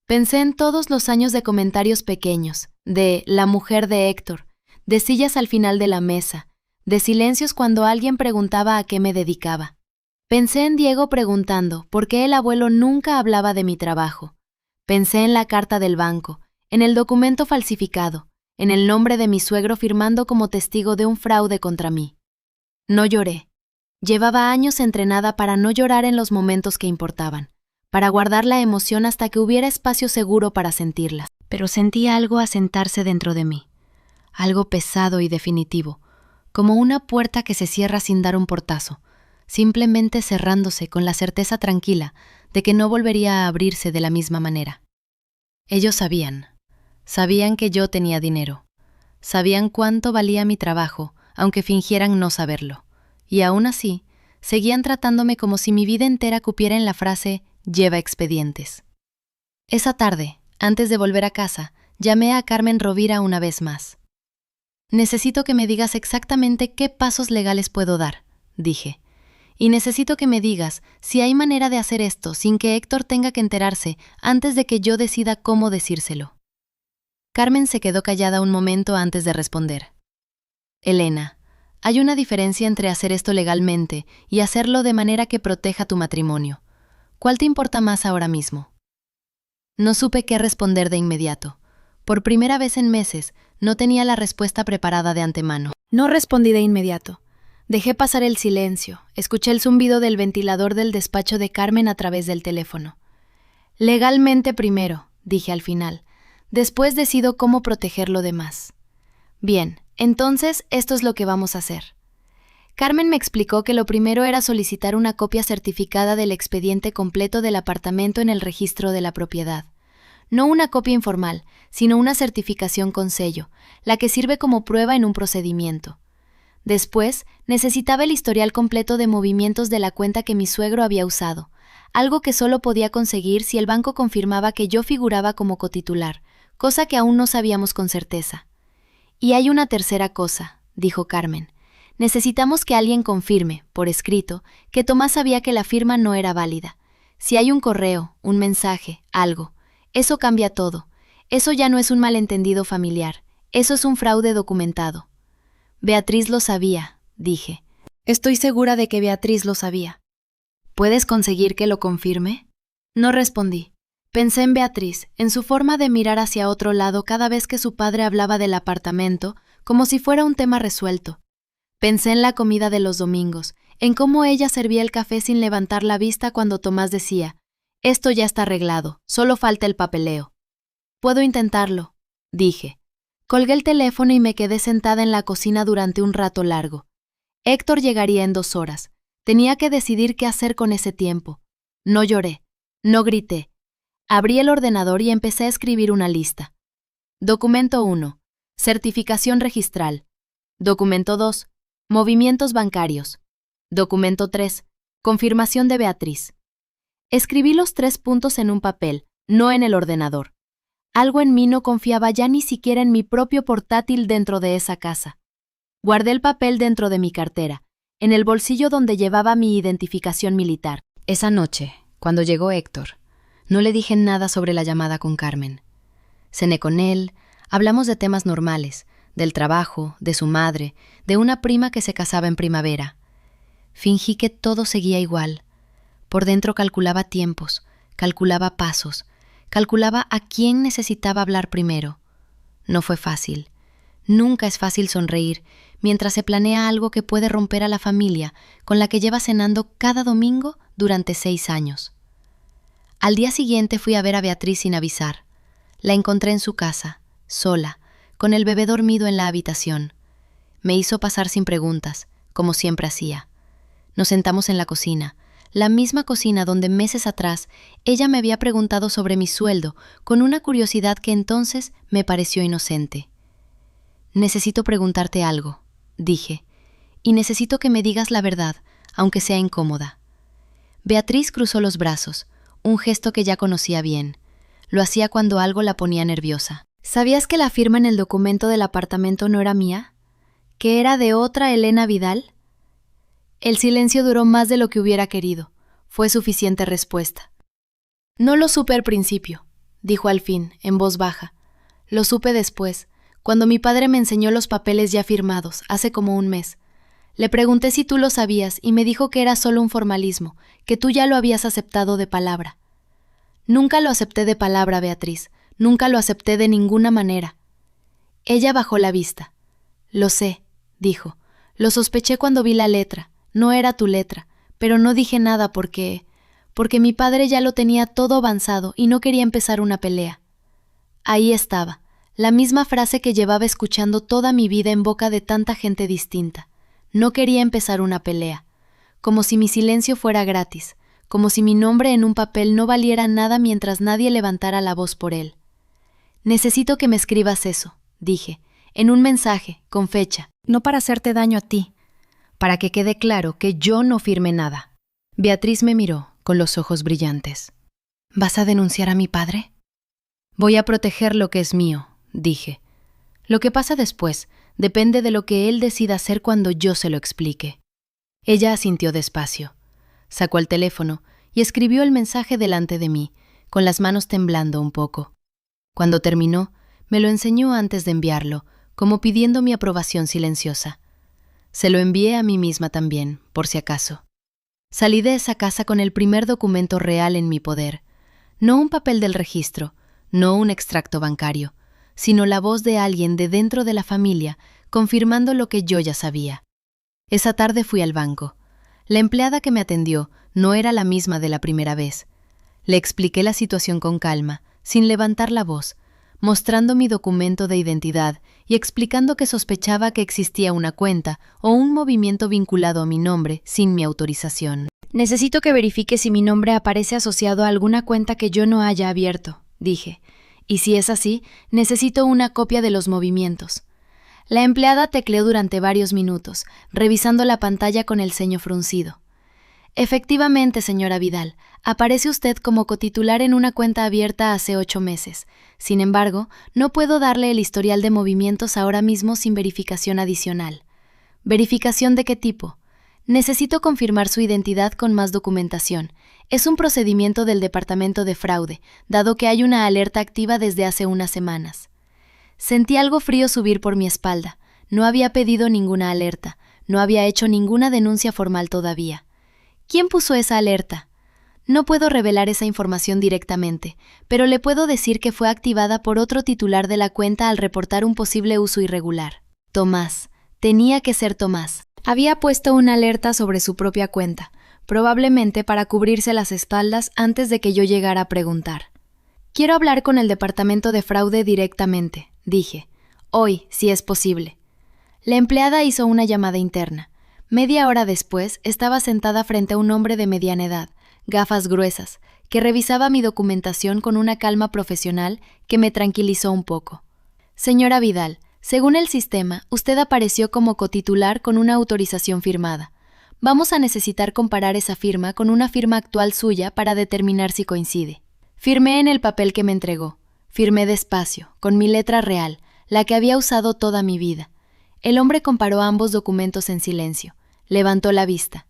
Pensé en todos los años de comentarios pequeños, de la mujer de Héctor, de sillas al final de la mesa, de silencios cuando alguien preguntaba a qué me dedicaba. Pensé en Diego preguntando por qué el abuelo nunca hablaba de mi trabajo. Pensé en la carta del banco, en el documento falsificado, en el nombre de mi suegro firmando como testigo de un fraude contra mí. No lloré. Llevaba años entrenada para no llorar en los momentos que importaban, para guardar la emoción hasta que hubiera espacio seguro para sentirla. Pero sentí algo asentarse dentro de mí, algo pesado y definitivo, como una puerta que se cierra sin dar un portazo, simplemente cerrándose con la certeza tranquila de que no volvería a abrirse de la misma manera. Ellos sabían que yo tenía dinero, sabían cuánto valía mi trabajo, aunque fingieran no saberlo, y aún así, seguían tratándome como si mi vida entera cupiera en la frase «lleva expedientes». Esa tarde, antes de volver a casa, llamé a Carmen Rovira una vez más. «Necesito que me digas exactamente qué pasos legales puedo dar», dije. «Y necesito que me digas si hay manera de hacer esto sin que Héctor tenga que enterarse antes de que yo decida cómo decírselo». Carmen se quedó callada un momento antes de responder. «Elena, hay una diferencia entre hacer esto legalmente y hacerlo de manera que proteja tu matrimonio. ¿Cuál te importa más ahora mismo?». No supe qué responder de inmediato. Por primera vez en meses, no tenía la respuesta preparada de antemano. No respondí de inmediato. Dejé pasar el silencio. Escuché el zumbido del ventilador del despacho de Carmen a través del teléfono. «Legalmente primero», dije al final. «Después decido cómo proteger lo demás». «Bien, entonces esto es lo que vamos a hacer». Carmen me explicó que lo primero era solicitar una copia certificada del expediente completo del apartamento en el registro de la propiedad. No una copia informal, sino una certificación con sello, la que sirve como prueba en un procedimiento. Después, necesitaba el historial completo de movimientos de la cuenta que mi suegro había usado, algo que solo podía conseguir si el banco confirmaba que yo figuraba como cotitular, cosa que aún no sabíamos con certeza. «Y hay una tercera cosa», dijo Carmen. «Necesitamos que alguien confirme, por escrito, que Tomás sabía que la firma no era válida. Si hay un correo, un mensaje, algo, eso cambia todo. Eso ya no es un malentendido familiar, eso es un fraude documentado». «Beatriz lo sabía», dije. «Estoy segura de que Beatriz lo sabía». «¿Puedes conseguir que lo confirme?». No respondí. Pensé en Beatriz, en su forma de mirar hacia otro lado cada vez que su padre hablaba del apartamento, como si fuera un tema resuelto. Pensé en la comida de los domingos, en cómo ella servía el café sin levantar la vista cuando Tomás decía, «Esto ya está arreglado, solo falta el papeleo». «Puedo intentarlo», dije. Colgué el teléfono y me quedé sentada en la cocina durante un rato largo. Héctor llegaría en 2 horas. Tenía que decidir qué hacer con ese tiempo. No lloré, no grité. Abrí el ordenador y empecé a escribir una lista. Documento 1. Certificación registral. Documento 2. Movimientos bancarios. Documento 3. Confirmación de Beatriz. Escribí los 3 puntos en un papel, no en el ordenador. Algo en mí no confiaba ya ni siquiera en mi propio portátil dentro de esa casa. Guardé el papel dentro de mi cartera, en el bolsillo donde llevaba mi identificación militar. Esa noche, cuando llegó Héctor, no le dije nada sobre la llamada con Carmen. Cené con él, hablamos de temas normales, del trabajo, de su madre, de una prima que se casaba en primavera. Fingí que todo seguía igual. Por dentro calculaba tiempos, calculaba pasos, calculaba a quién necesitaba hablar primero. No fue fácil. Nunca es fácil sonreír mientras se planea algo que puede romper a la familia con la que lleva cenando cada domingo durante 6 años. Al día siguiente fui a ver a Beatriz sin avisar. La encontré en su casa, sola, con el bebé dormido en la habitación. Me hizo pasar sin preguntas, como siempre hacía. Nos sentamos en la cocina, la misma cocina donde meses atrás ella me había preguntado sobre mi sueldo con una curiosidad que entonces me pareció inocente. «Necesito preguntarte algo», dije, «y necesito que me digas la verdad, aunque sea incómoda». Beatriz cruzó los brazos, un gesto que ya conocía bien. Lo hacía cuando algo la ponía nerviosa. ¿Sabías que la firma en el documento del apartamento no era mía? ¿Que era de otra Elena Vidal? El silencio duró más de lo que hubiera querido. Fue suficiente respuesta. No lo supe al principio, dijo al fin, en voz baja. Lo supe después, cuando mi padre me enseñó los papeles ya firmados, hace como un mes. Le pregunté si tú lo sabías y me dijo que era solo un formalismo, que tú ya lo habías aceptado de palabra. Nunca lo acepté de palabra, Beatriz. Nunca lo acepté de ninguna manera. Ella bajó la vista. Lo sé, dijo. Lo sospeché cuando vi la letra. No era tu letra, pero no dije nada porque mi padre ya lo tenía todo avanzado y no quería empezar una pelea. Ahí estaba, la misma frase que llevaba escuchando toda mi vida en boca de tanta gente distinta. No quería empezar una pelea. Como si mi silencio fuera gratis, como si mi nombre en un papel no valiera nada mientras nadie levantara la voz por él. Necesito que me escribas eso, dije, en un mensaje, con fecha. No para hacerte daño a ti, para que quede claro que yo no firmé nada. Beatriz me miró con los ojos brillantes. ¿Vas a denunciar a mi padre? Voy a proteger lo que es mío, dije. Lo que pasa después depende de lo que él decida hacer cuando yo se lo explique. Ella asintió despacio. Sacó el teléfono y escribió el mensaje delante de mí, con las manos temblando un poco. Cuando terminó, me lo enseñó antes de enviarlo, como pidiendo mi aprobación silenciosa. Se lo envié a mí misma también, por si acaso. Salí de esa casa con el primer documento real en mi poder. No un papel del registro, no un extracto bancario, sino la voz de alguien de dentro de la familia, confirmando lo que yo ya sabía. Esa tarde fui al banco. La empleada que me atendió no era la misma de la primera vez. Le expliqué la situación con calma, sin levantar la voz, mostrando mi documento de identidad y explicando que sospechaba que existía una cuenta o un movimiento vinculado a mi nombre sin mi autorización. Necesito que verifique si mi nombre aparece asociado a alguna cuenta que yo no haya abierto, dije. Y si es así, necesito una copia de los movimientos. La empleada tecleó durante varios minutos, revisando la pantalla con el ceño fruncido. Efectivamente, señora Vidal, aparece usted como cotitular en una cuenta abierta hace 8 meses. Sin embargo, no puedo darle el historial de movimientos ahora mismo sin verificación adicional. ¿Verificación de qué tipo? Necesito confirmar su identidad con más documentación. Es un procedimiento del Departamento de Fraude, dado que hay una alerta activa desde hace unas semanas. Sentí algo frío subir por mi espalda. No había pedido ninguna alerta, no había hecho ninguna denuncia formal todavía. ¿Quién puso esa alerta? No puedo revelar esa información directamente, pero le puedo decir que fue activada por otro titular de la cuenta al reportar un posible uso irregular. Tomás. Tenía que ser Tomás. Había puesto una alerta sobre su propia cuenta, probablemente para cubrirse las espaldas antes de que yo llegara a preguntar. Quiero hablar con el Departamento de Fraude directamente, dije. Hoy, si es posible. La empleada hizo una llamada interna. Media hora después, estaba sentada frente a un hombre de mediana edad, gafas gruesas, que revisaba mi documentación con una calma profesional que me tranquilizó un poco. Señora Vidal, según el sistema, usted apareció como cotitular con una autorización firmada. Vamos a necesitar comparar esa firma con una firma actual suya para determinar si coincide. Firmé en el papel que me entregó. Firmé despacio, con mi letra real, la que había usado toda mi vida. El hombre comparó ambos documentos en silencio. Levantó la vista.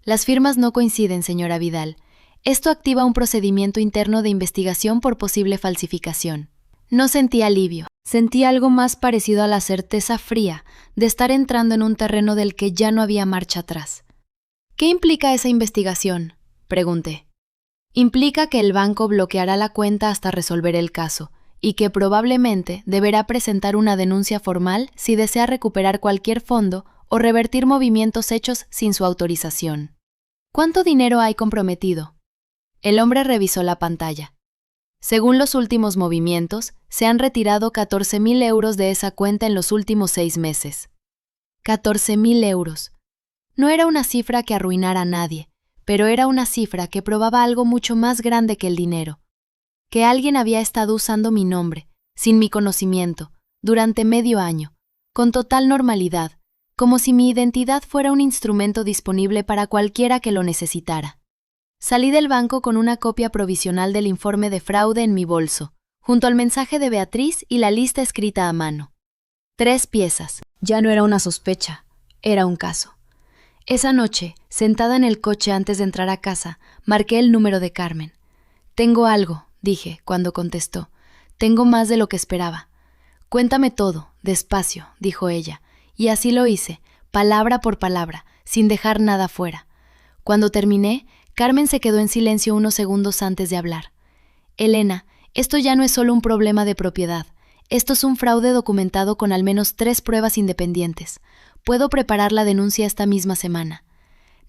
Las firmas no coinciden, señora Vidal. Esto activa un procedimiento interno de investigación por posible falsificación. No sentí alivio. Sentí algo más parecido a la certeza fría de estar entrando en un terreno del que ya no había marcha atrás. ¿Qué implica esa investigación?, pregunté. Implica que el banco bloqueará la cuenta hasta resolver el caso y que probablemente deberá presentar una denuncia formal si desea recuperar cualquier fondo o revertir movimientos hechos sin su autorización. ¿Cuánto dinero hay comprometido? El hombre revisó la pantalla. Según los últimos movimientos, se han retirado 14.000 euros de esa cuenta en los últimos 6 meses. 14.000 euros. No era una cifra que arruinara a nadie, pero era una cifra que probaba algo mucho más grande que el dinero. Que alguien había estado usando mi nombre, sin mi conocimiento, durante medio año, con total normalidad, como si mi identidad fuera un instrumento disponible para cualquiera que lo necesitara. Salí del banco con una copia provisional del informe de fraude en mi bolso, junto al mensaje de Beatriz y la lista escrita a mano. 3 piezas. Ya no era una sospecha, era un caso. Esa noche, sentada en el coche antes de entrar a casa, marqué el número de Carmen. «Tengo algo», dije, cuando contestó. «Tengo más de lo que esperaba». «Cuéntame todo, despacio», dijo ella, y así lo hice, palabra por palabra, sin dejar nada fuera. Cuando terminé, Carmen se quedó en silencio unos segundos antes de hablar. «Elena, esto ya no es solo un problema de propiedad. Esto es un fraude documentado con al menos 3 pruebas independientes. Puedo preparar la denuncia esta misma semana».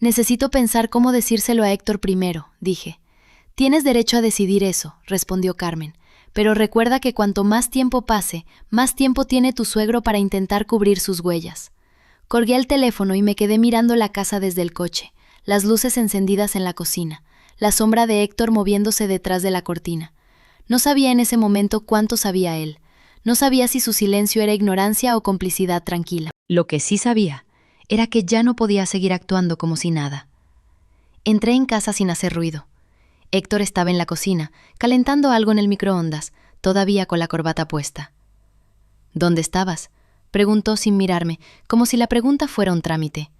«Necesito pensar cómo decírselo a Héctor primero», dije. «Tienes derecho a decidir eso», respondió Carmen, «pero recuerda que cuanto más tiempo pase, más tiempo tiene tu suegro para intentar cubrir sus huellas». Colgué el teléfono y me quedé mirando la casa desde el coche, las luces encendidas en la cocina, la sombra de Héctor moviéndose detrás de la cortina. No sabía en ese momento cuánto sabía él. No sabía si su silencio era ignorancia o complicidad tranquila. Lo que sí sabía era que ya no podía seguir actuando como si nada. Entré en casa sin hacer ruido. Héctor estaba en la cocina, calentando algo en el microondas, todavía con la corbata puesta. «¿Dónde estabas?», preguntó sin mirarme, como si la pregunta fuera un trámite.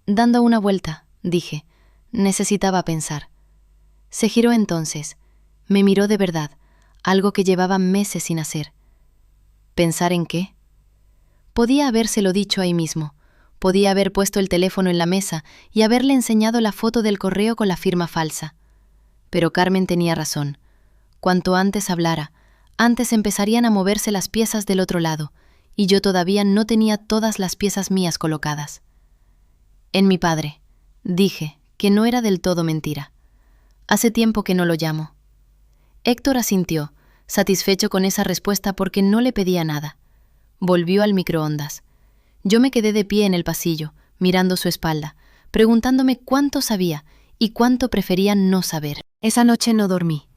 «Dando una vuelta», dije. Necesitaba pensar. Se giró entonces. Me miró de verdad, algo que llevaba meses sin hacer. ¿Pensar en qué? Podía habérselo dicho ahí mismo. Podía haber puesto el teléfono en la mesa y haberle enseñado la foto del correo con la firma falsa. Pero Carmen tenía razón. Cuanto antes hablara, antes empezarían a moverse las piezas del otro lado, y yo todavía no tenía todas las piezas mías colocadas. En mi padre, dije, que no era del todo mentira. Hace tiempo que no lo llamo. Héctor asintió, satisfecho con esa respuesta porque no le pedía nada. Volvió al microondas. Yo me quedé de pie en el pasillo, mirando su espalda, preguntándome cuánto sabía y cuánto prefería no saber. Esa noche no dormí.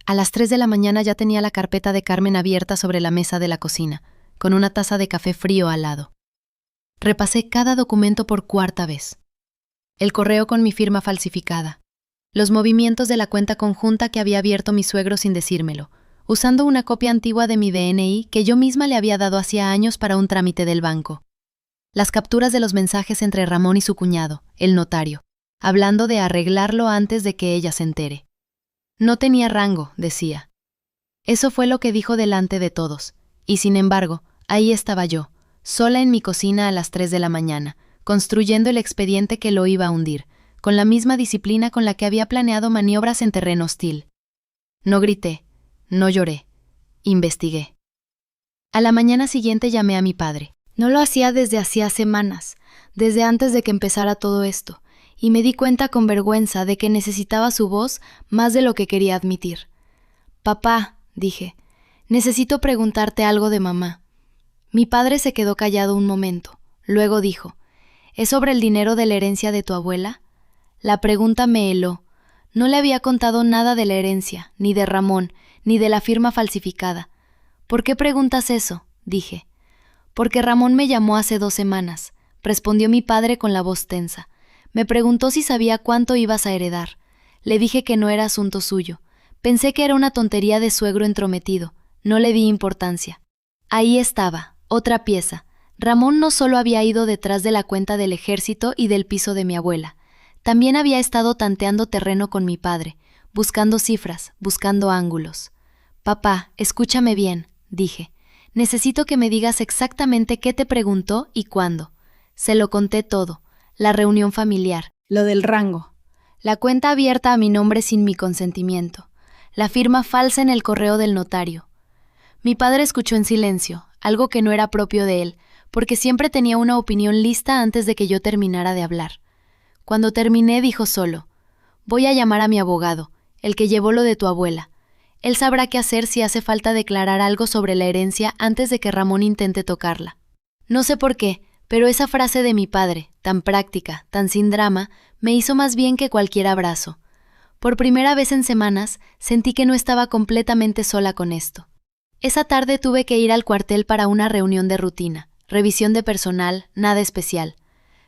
A las 3 de la mañana ya tenía la carpeta de Carmen abierta sobre la mesa de la cocina, con una taza de café frío al lado. Repasé cada documento por 4ª vez. El correo con mi firma falsificada. Los movimientos de la cuenta conjunta que había abierto mi suegro sin decírmelo, usando una copia antigua de mi DNI que yo misma le había dado hacía años para un trámite del banco. Las capturas de los mensajes entre Ramón y su cuñado, el notario, hablando de arreglarlo antes de que ella se entere. No tenía rango, decía. Eso fue lo que dijo delante de todos, y sin embargo, ahí estaba yo, sola en mi cocina a las 3 de la mañana, construyendo el expediente que lo iba a hundir, con la misma disciplina con la que había planeado maniobras en terreno hostil. No grité, no lloré, investigué. A la mañana siguiente llamé a mi padre. No lo hacía desde hacía semanas, desde antes de que empezara todo esto, y me di cuenta con vergüenza de que necesitaba su voz más de lo que quería admitir. «Papá», dije, «necesito preguntarte algo de mamá». Mi padre se quedó callado un momento, luego dijo, «¿Es sobre el dinero de la herencia de tu abuela?». La pregunta me heló. No le había contado nada de la herencia, ni de Ramón, ni de la firma falsificada. «¿Por qué preguntas eso?», dije. «Porque Ramón me llamó hace 2 semanas», respondió mi padre con la voz tensa. Me preguntó si sabía cuánto ibas a heredar. Le dije que no era asunto suyo. Pensé que era una tontería de suegro entrometido. No le di importancia. Ahí estaba, otra pieza, Ramón no solo había ido detrás de la cuenta del ejército y del piso de mi abuela, también había estado tanteando terreno con mi padre, buscando cifras, buscando ángulos. «Papá, escúchame bien», dije. «Necesito que me digas exactamente qué te preguntó y cuándo». Se lo conté todo, la reunión familiar, lo del rango, la cuenta abierta a mi nombre sin mi consentimiento, la firma falsa en el correo del notario. Mi padre escuchó en silencio, algo que no era propio de él, porque siempre tenía una opinión lista antes de que yo terminara de hablar. Cuando terminé, dijo solo: «Voy a llamar a mi abogado, el que llevó lo de tu abuela. Él sabrá qué hacer si hace falta declarar algo sobre la herencia antes de que Ramón intente tocarla». No sé por qué, pero esa frase de mi padre, tan práctica, tan sin drama, me hizo más bien que cualquier abrazo. Por primera vez en semanas, sentí que no estaba completamente sola con esto. Esa tarde tuve que ir al cuartel para una reunión de rutina, revisión de personal, nada especial.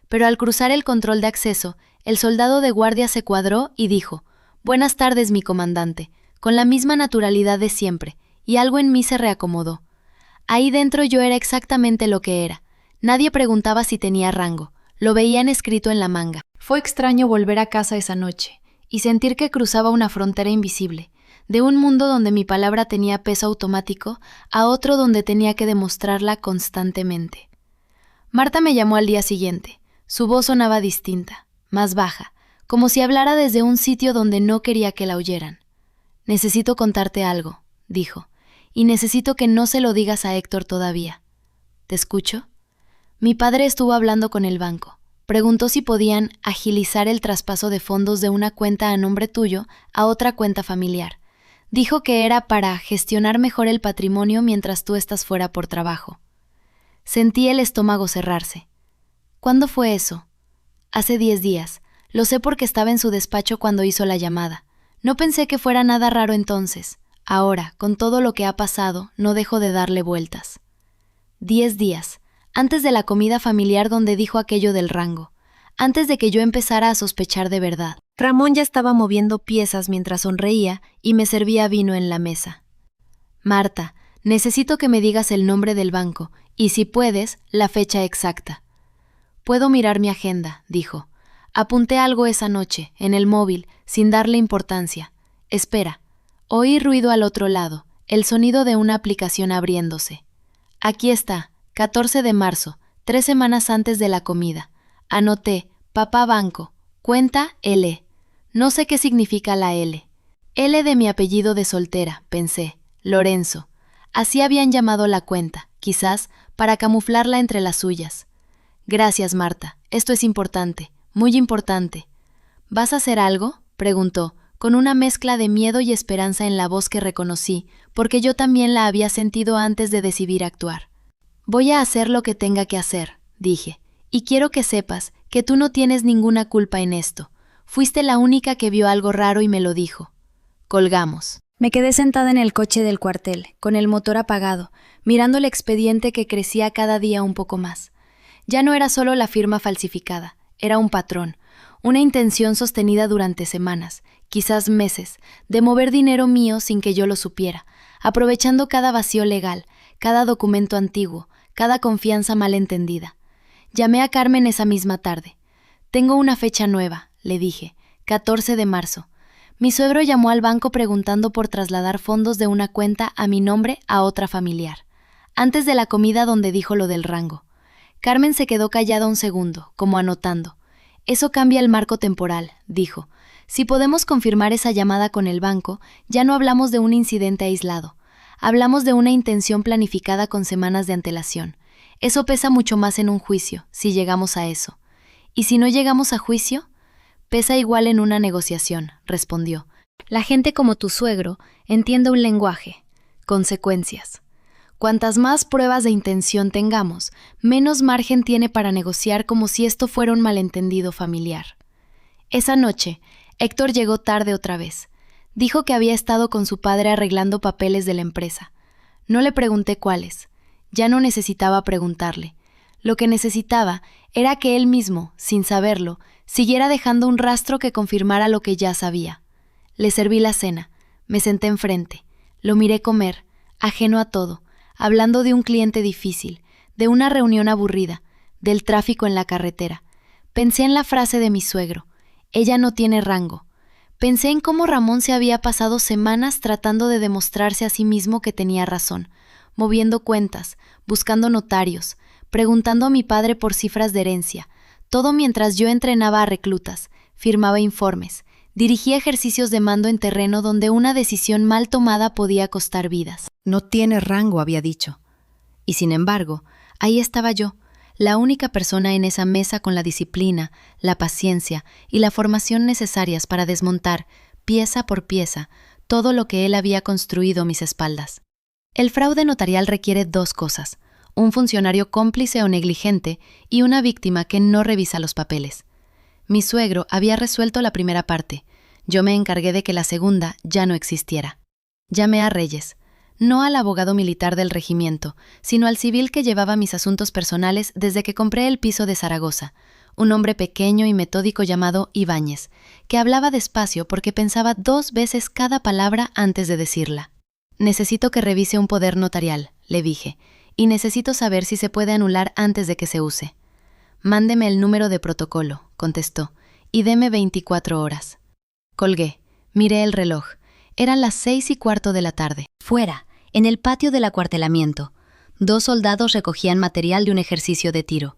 Pero al cruzar el control de acceso, el soldado de guardia se cuadró y dijo: «Buenas tardes, mi comandante», con la misma naturalidad de siempre, y algo en mí se reacomodó. Ahí dentro yo era exactamente lo que era. Nadie preguntaba si tenía rango, lo veían escrito en la manga. Fue extraño volver a casa esa noche y sentir que cruzaba una frontera invisible, de un mundo donde mi palabra tenía peso automático a otro donde tenía que demostrarla constantemente. Marta me llamó al día siguiente. Su voz sonaba distinta, más baja, como si hablara desde un sitio donde no quería que la oyeran. «Necesito contarte algo», dijo, «y necesito que no se lo digas a Héctor todavía». «¿Te escucho?» Mi padre estuvo hablando con el banco. Preguntó si podían agilizar el traspaso de fondos de una cuenta a nombre tuyo a otra cuenta familiar. Dijo que era para gestionar mejor el patrimonio mientras tú estás fuera por trabajo. Sentí el estómago cerrarse. ¿Cuándo fue eso? Hace 10 días. Lo sé porque estaba en su despacho cuando hizo la llamada. No pensé que fuera nada raro entonces. Ahora, con todo lo que ha pasado, no dejo de darle vueltas. 10 días. Antes de la comida familiar donde dijo aquello del rango, antes de que yo empezara a sospechar de verdad. Ramón ya estaba moviendo piezas mientras sonreía y me servía vino en la mesa. «Marta, necesito que me digas el nombre del banco y, si puedes, la fecha exacta». «Puedo mirar mi agenda», dijo. «Apunté algo esa noche, en el móvil, sin darle importancia. Espera». Oí ruido al otro lado, el sonido de una aplicación abriéndose. «Aquí está. 14 de marzo, 3 semanas antes de la comida. Anoté, papá banco, cuenta L. No sé qué significa la L. L de mi apellido de soltera, pensé, Lorenzo. Así habían llamado la cuenta, quizás, para camuflarla entre las suyas. Gracias, Marta, esto es importante, muy importante. ¿Vas a hacer algo?, preguntó, con una mezcla de miedo y esperanza en la voz que reconocí, porque yo también la había sentido antes de decidir actuar. «Voy a hacer lo que tenga que hacer», dije, «y quiero que sepas que tú no tienes ninguna culpa en esto. Fuiste la única que vio algo raro y me lo dijo». Colgamos. Me quedé sentada en el coche del cuartel, con el motor apagado, mirando el expediente que crecía cada día un poco más. Ya no era solo la firma falsificada, era un patrón, una intención sostenida durante semanas, quizás meses, de mover dinero mío sin que yo lo supiera, aprovechando cada vacío legal, cada documento antiguo, cada confianza mal entendida. Llamé a Carmen esa misma tarde. «Tengo una fecha nueva», le dije, 14 de marzo. Mi suegro llamó al banco preguntando por trasladar fondos de una cuenta a mi nombre a otra familiar, antes de la comida donde dijo lo del rango. Carmen se quedó callada un segundo, como anotando. «Eso cambia el marco temporal», dijo. «Si podemos confirmar esa llamada con el banco, ya no hablamos de un incidente aislado. Hablamos de una intención planificada con semanas de antelación. Eso pesa mucho más en un juicio, si llegamos a eso. ¿Y si no llegamos a juicio?» «Pesa igual en una negociación», respondió. «La gente como tu suegro entiende un lenguaje. Consecuencias. Cuantas más pruebas de intención tengamos, menos margen tiene para negociar como si esto fuera un malentendido familiar». Esa noche, Héctor llegó tarde otra vez. Dijo que había estado con su padre arreglando papeles de la empresa. No le pregunté cuáles. Ya no necesitaba preguntarle. Lo que necesitaba era que él mismo, sin saberlo, siguiera dejando un rastro que confirmara lo que ya sabía. Le serví la cena. Me senté enfrente. Lo miré comer, ajeno a todo, hablando de un cliente difícil, de una reunión aburrida, del tráfico en la carretera. Pensé en la frase de mi suegro: ella no tiene rango. Pensé en cómo Ramón se había pasado semanas tratando de demostrarse a sí mismo que tenía razón, moviendo cuentas, buscando notarios, preguntando a mi padre por cifras de herencia, todo mientras yo entrenaba a reclutas, firmaba informes, dirigía ejercicios de mando en terreno donde una decisión mal tomada podía costar vidas. No tiene rango, había dicho. Y sin embargo, ahí estaba yo, la única persona en esa mesa con la disciplina, la paciencia y la formación necesarias para desmontar, pieza por pieza, todo lo que él había construido a mis espaldas. El fraude notarial requiere dos cosas: un funcionario cómplice o negligente y una víctima que no revisa los papeles. Mi suegro había resuelto la primera parte. Yo me encargué de que la segunda ya no existiera. Llamé a Reyes, no al abogado militar del regimiento, sino al civil que llevaba mis asuntos personales desde que compré el piso de Zaragoza, un hombre pequeño y metódico llamado Ibáñez, que hablaba despacio porque pensaba 2 veces cada palabra antes de decirla. Necesito que revise un poder notarial, le dije, y necesito saber si se puede anular antes de que se use. Mándeme el número de protocolo, contestó, y deme 24 horas. Colgué, miré el reloj. Eran las 6:15 de la tarde. Fuera, en el patio del acuartelamiento, 2 soldados recogían material de un ejercicio de tiro.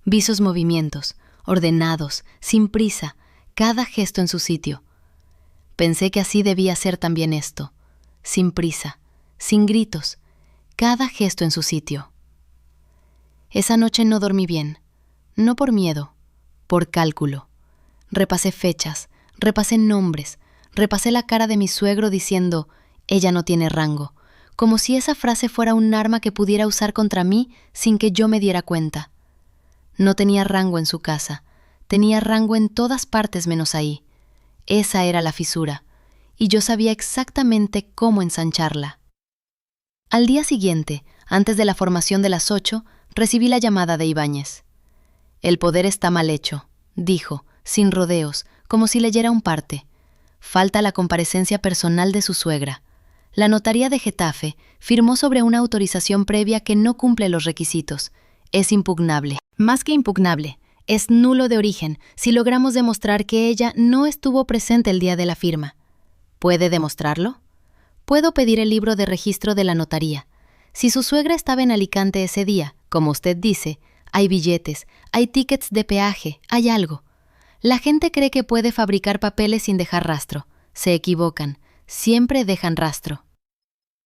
Vi sus movimientos, ordenados, sin prisa, cada gesto en su sitio. Pensé que así debía ser también esto, sin prisa, sin gritos, cada gesto en su sitio. Esa noche no dormí bien, no por miedo, por cálculo. Repasé fechas, repasé nombres, repasé la cara de mi suegro diciendo: ella no tiene rango, como si esa frase fuera un arma que pudiera usar contra mí sin que yo me diera cuenta. No tenía rango en su casa, tenía rango en todas partes menos ahí. Esa era la fisura, y yo sabía exactamente cómo ensancharla. Al día siguiente, antes de la formación de las 8, recibí la llamada de Ibáñez. El poder está mal hecho, dijo, sin rodeos, como si leyera un parte. Falta la comparecencia personal de su suegra. La notaría de Getafe firmó sobre una autorización previa que no cumple los requisitos. Es impugnable. Más que impugnable, es nulo de origen si logramos demostrar que ella no estuvo presente el día de la firma. ¿Puede demostrarlo? Puedo pedir el libro de registro de la notaría. Si su suegra estaba en Alicante ese día, como usted dice, hay billetes, hay tickets de peaje, hay algo. La gente cree que puede fabricar papeles sin dejar rastro. Se equivocan. Siempre dejan rastro.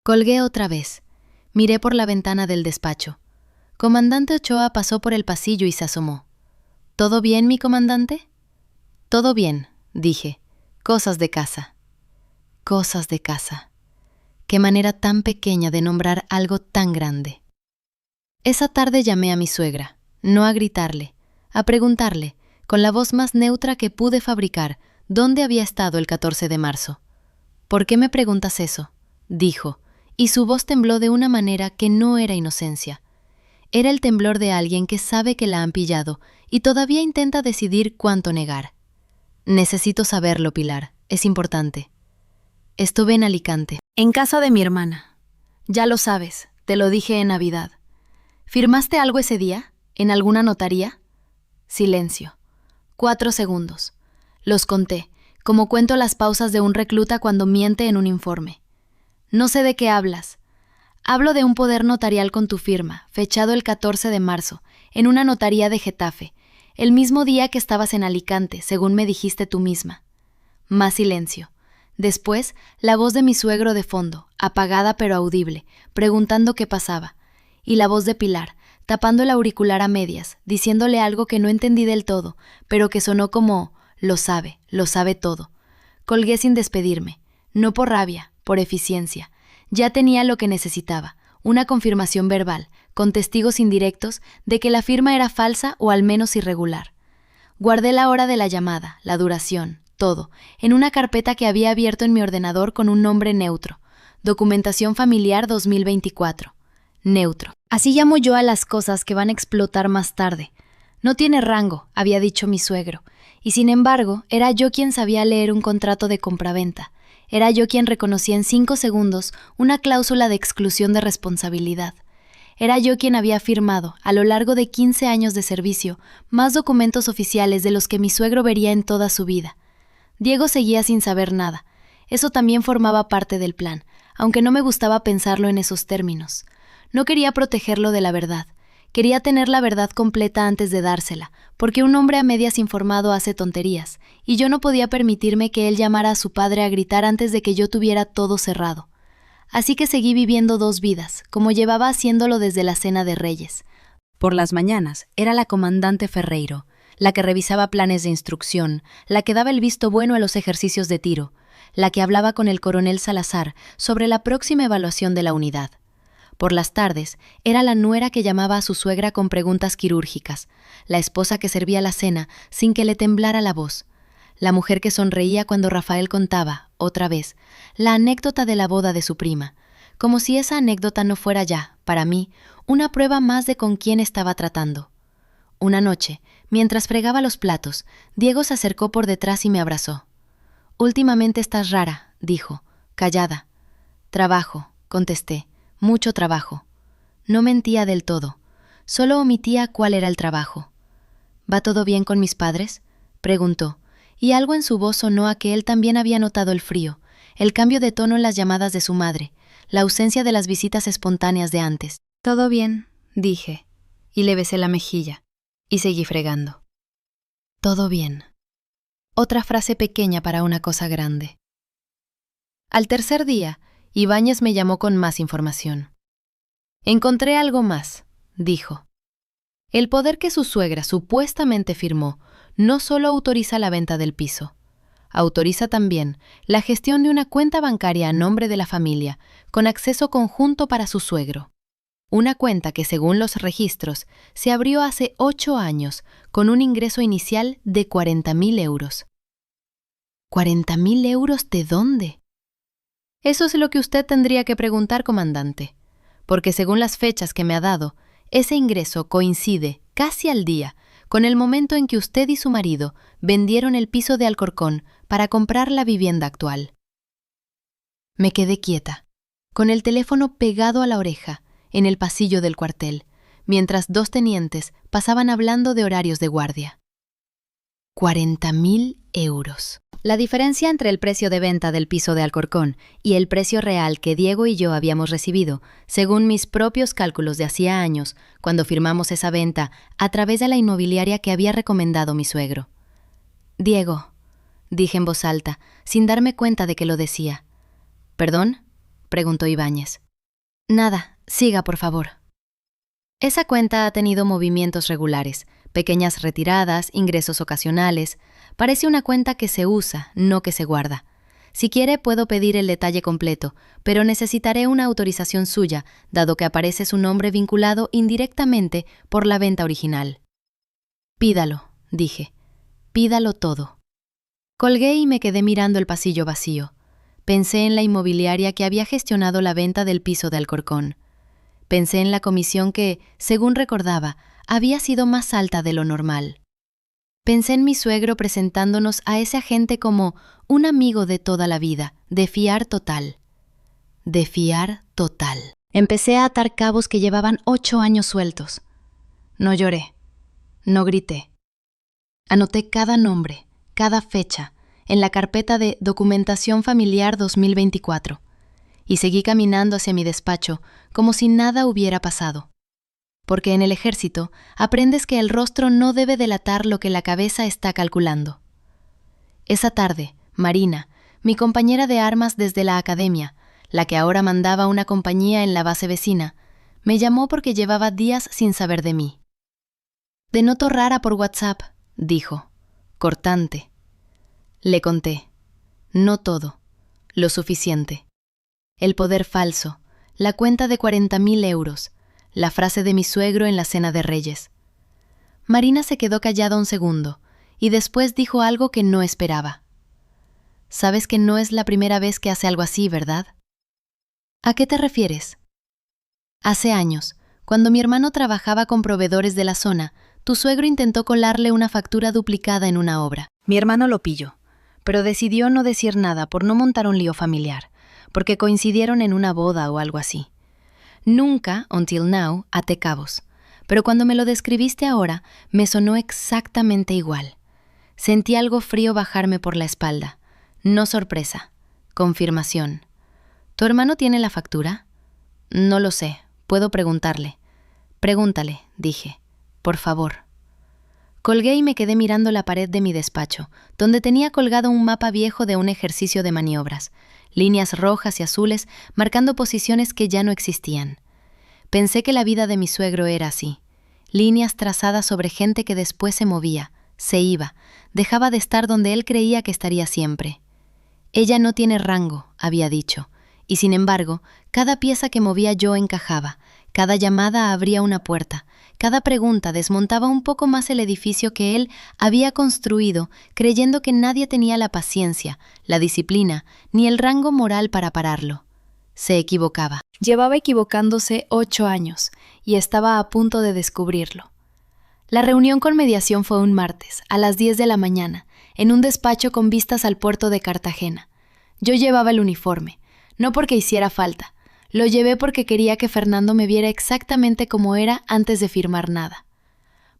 Colgué otra vez. Miré por la ventana del despacho. Comandante Ochoa pasó por el pasillo y se asomó. ¿Todo bien, mi comandante? Todo bien, dije. Cosas de casa. Cosas de casa. Qué manera tan pequeña de nombrar algo tan grande. Esa tarde llamé a mi suegra, no a gritarle, a preguntarle, con la voz más neutra que pude fabricar, dónde había estado el 14 de marzo. ¿Por qué me preguntas eso?, dijo, y su voz tembló de una manera que no era inocencia. Era el temblor de alguien que sabe que la han pillado y todavía intenta decidir cuánto negar. Necesito saberlo, Pilar, es importante. Estuve en Alicante, en casa de mi hermana. Ya lo sabes, te lo dije en Navidad. ¿Firmaste algo ese día? ¿En alguna notaría? Silencio. 4 segundos. Los conté, como cuento las pausas de un recluta cuando miente en un informe. No sé de qué hablas. Hablo de un poder notarial con tu firma, fechado el 14 de marzo, en una notaría de Getafe, el mismo día que estabas en Alicante, según me dijiste tú misma. Más silencio. Después, la voz de mi suegro de fondo, apagada pero audible, preguntando qué pasaba, y la voz de Pilar, tapando el auricular a medias, diciéndole algo que no entendí del todo, pero que sonó como: lo sabe todo. Colgué sin despedirme, no por rabia, por eficiencia. Ya tenía lo que necesitaba, una confirmación verbal, con testigos indirectos, de que la firma era falsa o al menos irregular. Guardé la hora de la llamada, la duración, todo, en una carpeta que había abierto en mi ordenador con un nombre neutro: Documentación Familiar 2024. Neutro. Así llamo yo a las cosas que van a explotar más tarde. No tiene rango, había dicho mi suegro, y sin embargo, era yo quien sabía leer un contrato de compraventa. Era yo quien reconocía en 5 segundos una cláusula de exclusión de responsabilidad. Era yo quien había firmado, a lo largo de 15 años de servicio, más documentos oficiales de los que mi suegro vería en toda su vida. Diego seguía sin saber nada. Eso también formaba parte del plan, aunque no me gustaba pensarlo en esos términos. No quería protegerlo de la verdad. Quería tener la verdad completa antes de dársela, porque un hombre a medias informado hace tonterías, y yo no podía permitirme que él llamara a su padre a gritar antes de que yo tuviera todo cerrado. Así que seguí viviendo 2 vidas, como llevaba haciéndolo desde la Cena de Reyes. Por las mañanas era la comandante Ferreiro, la que revisaba planes de instrucción, la que daba el visto bueno a los ejercicios de tiro, la que hablaba con el coronel Salazar sobre la próxima evaluación de la unidad. Por las tardes era la nuera que llamaba a su suegra con preguntas quirúrgicas, la esposa que servía la cena sin que le temblara la voz, la mujer que sonreía cuando Rafael contaba, otra vez, la anécdota de la boda de su prima, como si esa anécdota no fuera ya, para mí, una prueba más de con quién estaba tratando. Una noche, mientras fregaba los platos, Diego se acercó por detrás y me abrazó. «Últimamente estás rara», dijo, callada. «Trabajo», contesté, «mucho trabajo». No mentía del todo, solo omitía cuál era el trabajo. «¿Va todo bien con mis padres?», preguntó, y algo en su voz sonó a que él también había notado el frío, el cambio de tono en las llamadas de su madre, la ausencia de las visitas espontáneas de antes. «Todo bien», dije, y le besé la mejilla, y seguí fregando. «Todo bien». Otra frase pequeña para una cosa grande. Al tercer día, Ibáñez me llamó con más información. «Encontré algo más», dijo. «El poder que su suegra supuestamente firmó no solo autoriza la venta del piso, autoriza también la gestión de una cuenta bancaria a nombre de la familia, con acceso conjunto para su suegro. Una cuenta que, según los registros, se abrió hace 8 años con un ingreso inicial de 40.000 euros. ¿40.000 euros de dónde? Eso es lo que usted tendría que preguntar, comandante, porque según las fechas que me ha dado, ese ingreso coincide, casi al día, con el momento en que usted y su marido vendieron el piso de Alcorcón para comprar la vivienda actual. Me quedé quieta, con el teléfono pegado a la oreja, en el pasillo del cuartel, mientras 2 tenientes pasaban hablando de horarios de guardia. 40.000 euros. La diferencia entre el precio de venta del piso de Alcorcón y el precio real que Diego y yo habíamos recibido, según mis propios cálculos de hacía años, cuando firmamos esa venta a través de la inmobiliaria que había recomendado mi suegro. «Diego», dije en voz alta, sin darme cuenta de que lo decía. «¿Perdón?», preguntó Ibáñez. «Nada, siga, por favor». Esa cuenta ha tenido movimientos regulares, pequeñas retiradas, ingresos ocasionales. Parece una cuenta que se usa, no que se guarda. Si quiere, puedo pedir el detalle completo, pero necesitaré una autorización suya, dado que aparece su nombre vinculado indirectamente por la venta original. «Pídalo», dije. «Pídalo todo». Colgué y me quedé mirando el pasillo vacío. Pensé en la inmobiliaria que había gestionado la venta del piso de Alcorcón. Pensé en la comisión que, según recordaba, había sido más alta de lo normal. Pensé en mi suegro presentándonos a ese agente como un amigo de toda la vida, de fiar total. De fiar total. Empecé a atar cabos que llevaban 8 años sueltos. No lloré. No grité. Anoté cada nombre, cada fecha, en la carpeta de Documentación Familiar 2024, y seguí caminando hacia mi despacho como si nada hubiera pasado. Porque en el ejército aprendes que el rostro no debe delatar lo que la cabeza está calculando. Esa tarde, Marina, mi compañera de armas desde la academia, la que ahora mandaba una compañía en la base vecina, me llamó porque llevaba días sin saber de mí. «Te noto rara por WhatsApp», dijo, cortante. Le conté. No todo, lo suficiente. El poder falso, la cuenta de 40.000 euros, la frase de mi suegro en la Cena de Reyes. Marina se quedó callada un segundo y después dijo algo que no esperaba. «Sabes que no es la primera vez que hace algo así, ¿verdad?» «¿A qué te refieres?» «Hace años, cuando mi hermano trabajaba con proveedores de la zona, tu suegro intentó colarle una factura duplicada en una obra. Mi hermano lo pilló, pero decidió no decir nada por no montar un lío familiar, porque coincidieron en una boda o algo así. Nunca, until now, até cabos. Pero cuando me lo describiste ahora, me sonó exactamente igual. Sentí algo frío bajarme por la espalda. No sorpresa. Confirmación. ¿Tu hermano tiene la factura? No lo sé. Puedo preguntarle. Pregúntale, dije. Por favor. Colgué y me quedé mirando la pared de mi despacho, donde tenía colgado un mapa viejo de un ejercicio de maniobras, líneas rojas y azules marcando posiciones que ya no existían. Pensé que la vida de mi suegro era así, líneas trazadas sobre gente que después se movía, se iba, dejaba de estar donde él creía que estaría siempre. Ella no tiene rango, había dicho, y sin embargo, cada pieza que movía yo encajaba, cada llamada abría una puerta, cada pregunta desmontaba un poco más el edificio que él había construido, creyendo que nadie tenía la paciencia, la disciplina, ni el rango moral para pararlo. Se equivocaba. Llevaba equivocándose 8 años y estaba a punto de descubrirlo. La reunión con mediación fue un martes, a las 10 de la mañana, en un despacho con vistas al puerto de Cartagena. Yo llevaba el uniforme, no porque hiciera falta. Lo llevé porque quería que Fernando me viera exactamente como era antes de firmar nada.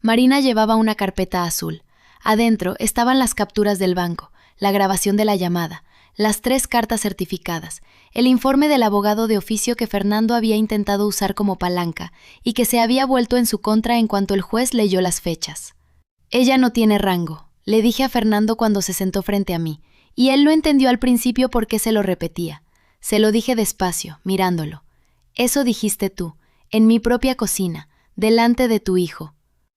Marina llevaba una carpeta azul. Adentro estaban las capturas del banco, la grabación de la llamada, las 3 cartas certificadas, el informe del abogado de oficio que Fernando había intentado usar como palanca y que se había vuelto en su contra en cuanto el juez leyó las fechas. Ella no tiene rango, le dije a Fernando cuando se sentó frente a mí, y él no entendió al principio por qué se lo repetía. Se lo dije despacio, mirándolo. Eso dijiste tú, en mi propia cocina, delante de tu hijo.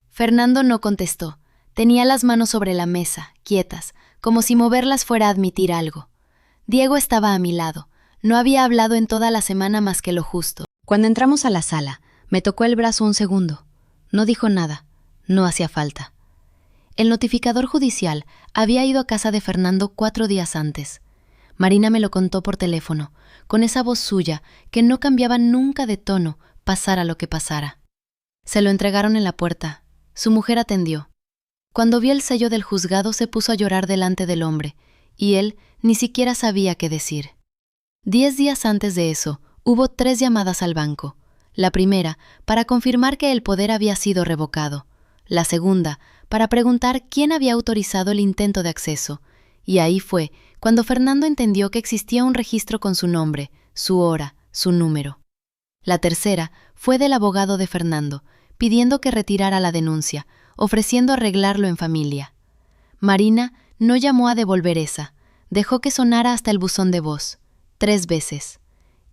Fernando no contestó. Tenía las manos sobre la mesa, quietas, como si moverlas fuera a admitir algo. Diego estaba a mi lado. No había hablado en toda la semana más que lo justo. Cuando entramos a la sala, me tocó el brazo un segundo. No dijo nada. No hacía falta. El notificador judicial había ido a casa de Fernando 4 días antes. Marina me lo contó por teléfono, con esa voz suya que no cambiaba nunca de tono, pasara lo que pasara. Se lo entregaron en la puerta. Su mujer atendió. Cuando vio el sello del juzgado se puso a llorar delante del hombre, y él ni siquiera sabía qué decir. 10 días antes de eso, hubo 3 llamadas al banco. La primera, para confirmar que el poder había sido revocado. La segunda, para preguntar quién había autorizado el intento de acceso. Y ahí fue cuando Fernando entendió que existía un registro con su nombre, su hora, su número. La tercera fue del abogado de Fernando, pidiendo que retirara la denuncia, ofreciendo arreglarlo en familia. Marina no llamó a devolver esa, dejó que sonara hasta el buzón de voz, 3 veces.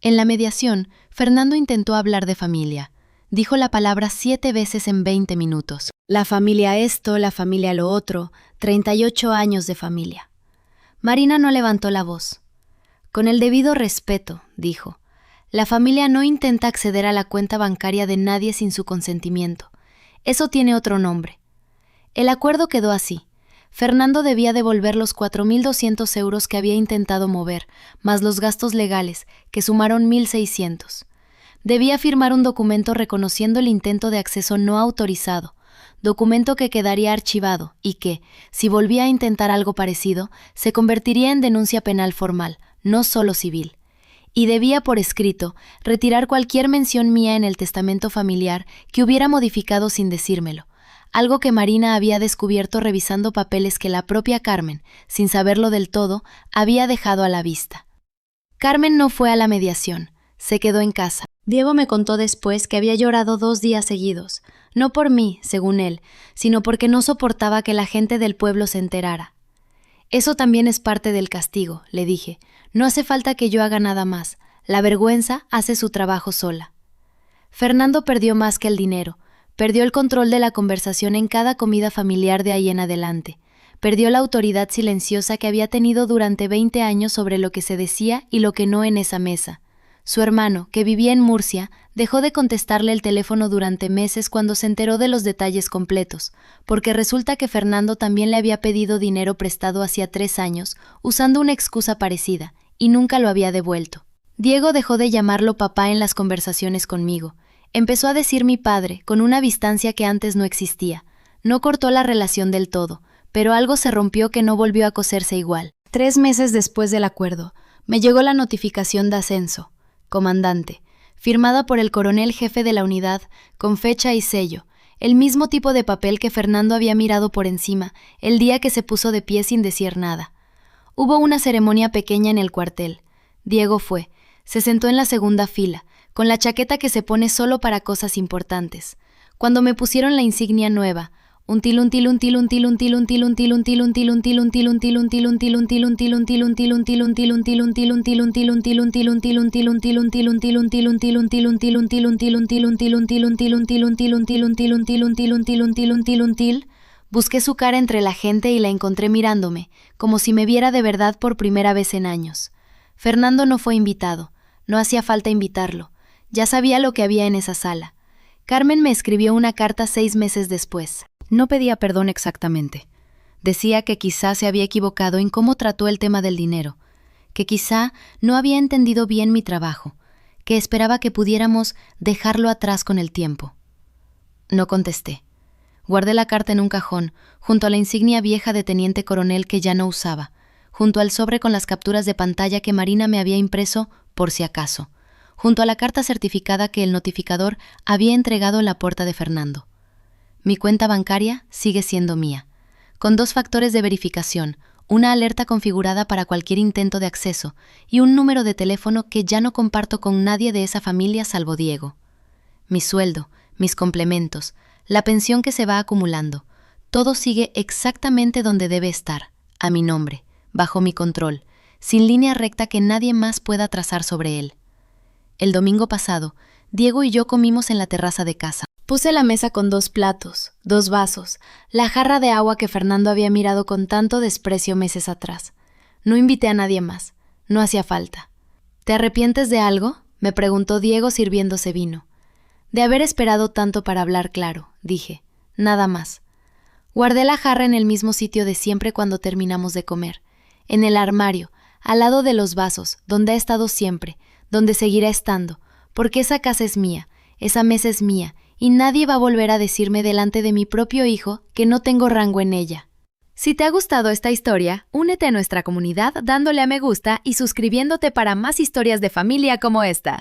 En la mediación, Fernando intentó hablar de familia. Dijo la palabra 7 veces en 20 minutos. La familia esto, la familia lo otro, 38 años de familia. Marina no levantó la voz. Con el debido respeto, dijo, la familia no intenta acceder a la cuenta bancaria de nadie sin su consentimiento. Eso tiene otro nombre. El acuerdo quedó así. Fernando debía devolver los 4.200 euros que había intentado mover, más los gastos legales, que sumaron 1.600. Debía firmar un documento reconociendo el intento de acceso no autorizado, documento que quedaría archivado y que, si volvía a intentar algo parecido, se convertiría en denuncia penal formal, no solo civil. Y debía, por escrito, retirar cualquier mención mía en el testamento familiar que hubiera modificado sin decírmelo, algo que Marina había descubierto revisando papeles que la propia Carmen, sin saberlo del todo, había dejado a la vista. Carmen no fue a la mediación, se quedó en casa. Diego me contó después que había llorado 2 días seguidos, no por mí, según él, sino porque no soportaba que la gente del pueblo se enterara. Eso también es parte del castigo, le dije. No hace falta que yo haga nada más. La vergüenza hace su trabajo sola. Fernando perdió más que el dinero. Perdió el control de la conversación en cada comida familiar de ahí en adelante. Perdió la autoridad silenciosa que había tenido durante 20 años sobre lo que se decía y lo que no en esa mesa. Su hermano, que vivía en Murcia, dejó de contestarle el teléfono durante meses cuando se enteró de los detalles completos, porque resulta que Fernando también le había pedido dinero prestado hacía 3 años, usando una excusa parecida, y nunca lo había devuelto. Diego dejó de llamarlo papá en las conversaciones conmigo. Empezó a decir mi padre, con una distancia que antes no existía. No cortó la relación del todo, pero algo se rompió que no volvió a coserse igual. 3 meses después del acuerdo, me llegó la notificación de ascenso. Comandante, firmada por el coronel jefe de la unidad, con fecha y sello, el mismo tipo de papel que Fernando había mirado por encima el día que se puso de pie sin decir nada. Hubo una ceremonia pequeña en el cuartel. Diego fue, se sentó en la segunda fila, con la chaqueta que se pone solo para cosas importantes. Cuando me pusieron la insignia nueva, busqué su cara entre la gente y la encontré mirándome, como si me viera de verdad por primera vez en años. Fernando no fue invitado, no hacía falta invitarlo, ya sabía lo que había en esa sala. Carmen me escribió una carta 6 meses después. No pedía perdón exactamente. Decía que quizá se había equivocado en cómo trató el tema del dinero, que quizá no había entendido bien mi trabajo, que esperaba que pudiéramos dejarlo atrás con el tiempo. No contesté. Guardé la carta en un cajón, junto a la insignia vieja de teniente coronel que ya no usaba, junto al sobre con las capturas de pantalla que Marina me había impreso por si acaso, junto a la carta certificada que el notificador había entregado en la puerta de Fernando. Mi cuenta bancaria sigue siendo mía, con 2 factores de verificación, una alerta configurada para cualquier intento de acceso y un número de teléfono que ya no comparto con nadie de esa familia salvo Diego. Mi sueldo, mis complementos, la pensión que se va acumulando, todo sigue exactamente donde debe estar, a mi nombre, bajo mi control, sin línea recta que nadie más pueda trazar sobre él. El domingo pasado, Diego y yo comimos en la terraza de casa. Puse la mesa con 2 platos, 2 vasos, la jarra de agua que Fernando había mirado con tanto desprecio meses atrás. No invité a nadie más, no hacía falta. ¿Te arrepientes de algo?, me preguntó Diego sirviéndose vino. De haber esperado tanto para hablar claro, dije, nada más. Guardé la jarra en el mismo sitio de siempre cuando terminamos de comer, en el armario, al lado de los vasos, donde ha estado siempre, donde seguirá estando, porque esa casa es mía, esa mesa es mía, y nadie va a volver a decirme delante de mi propio hijo que no tengo rango en ella. Si te ha gustado esta historia, únete a nuestra comunidad dándole a me gusta y suscribiéndote para más historias de familia como esta.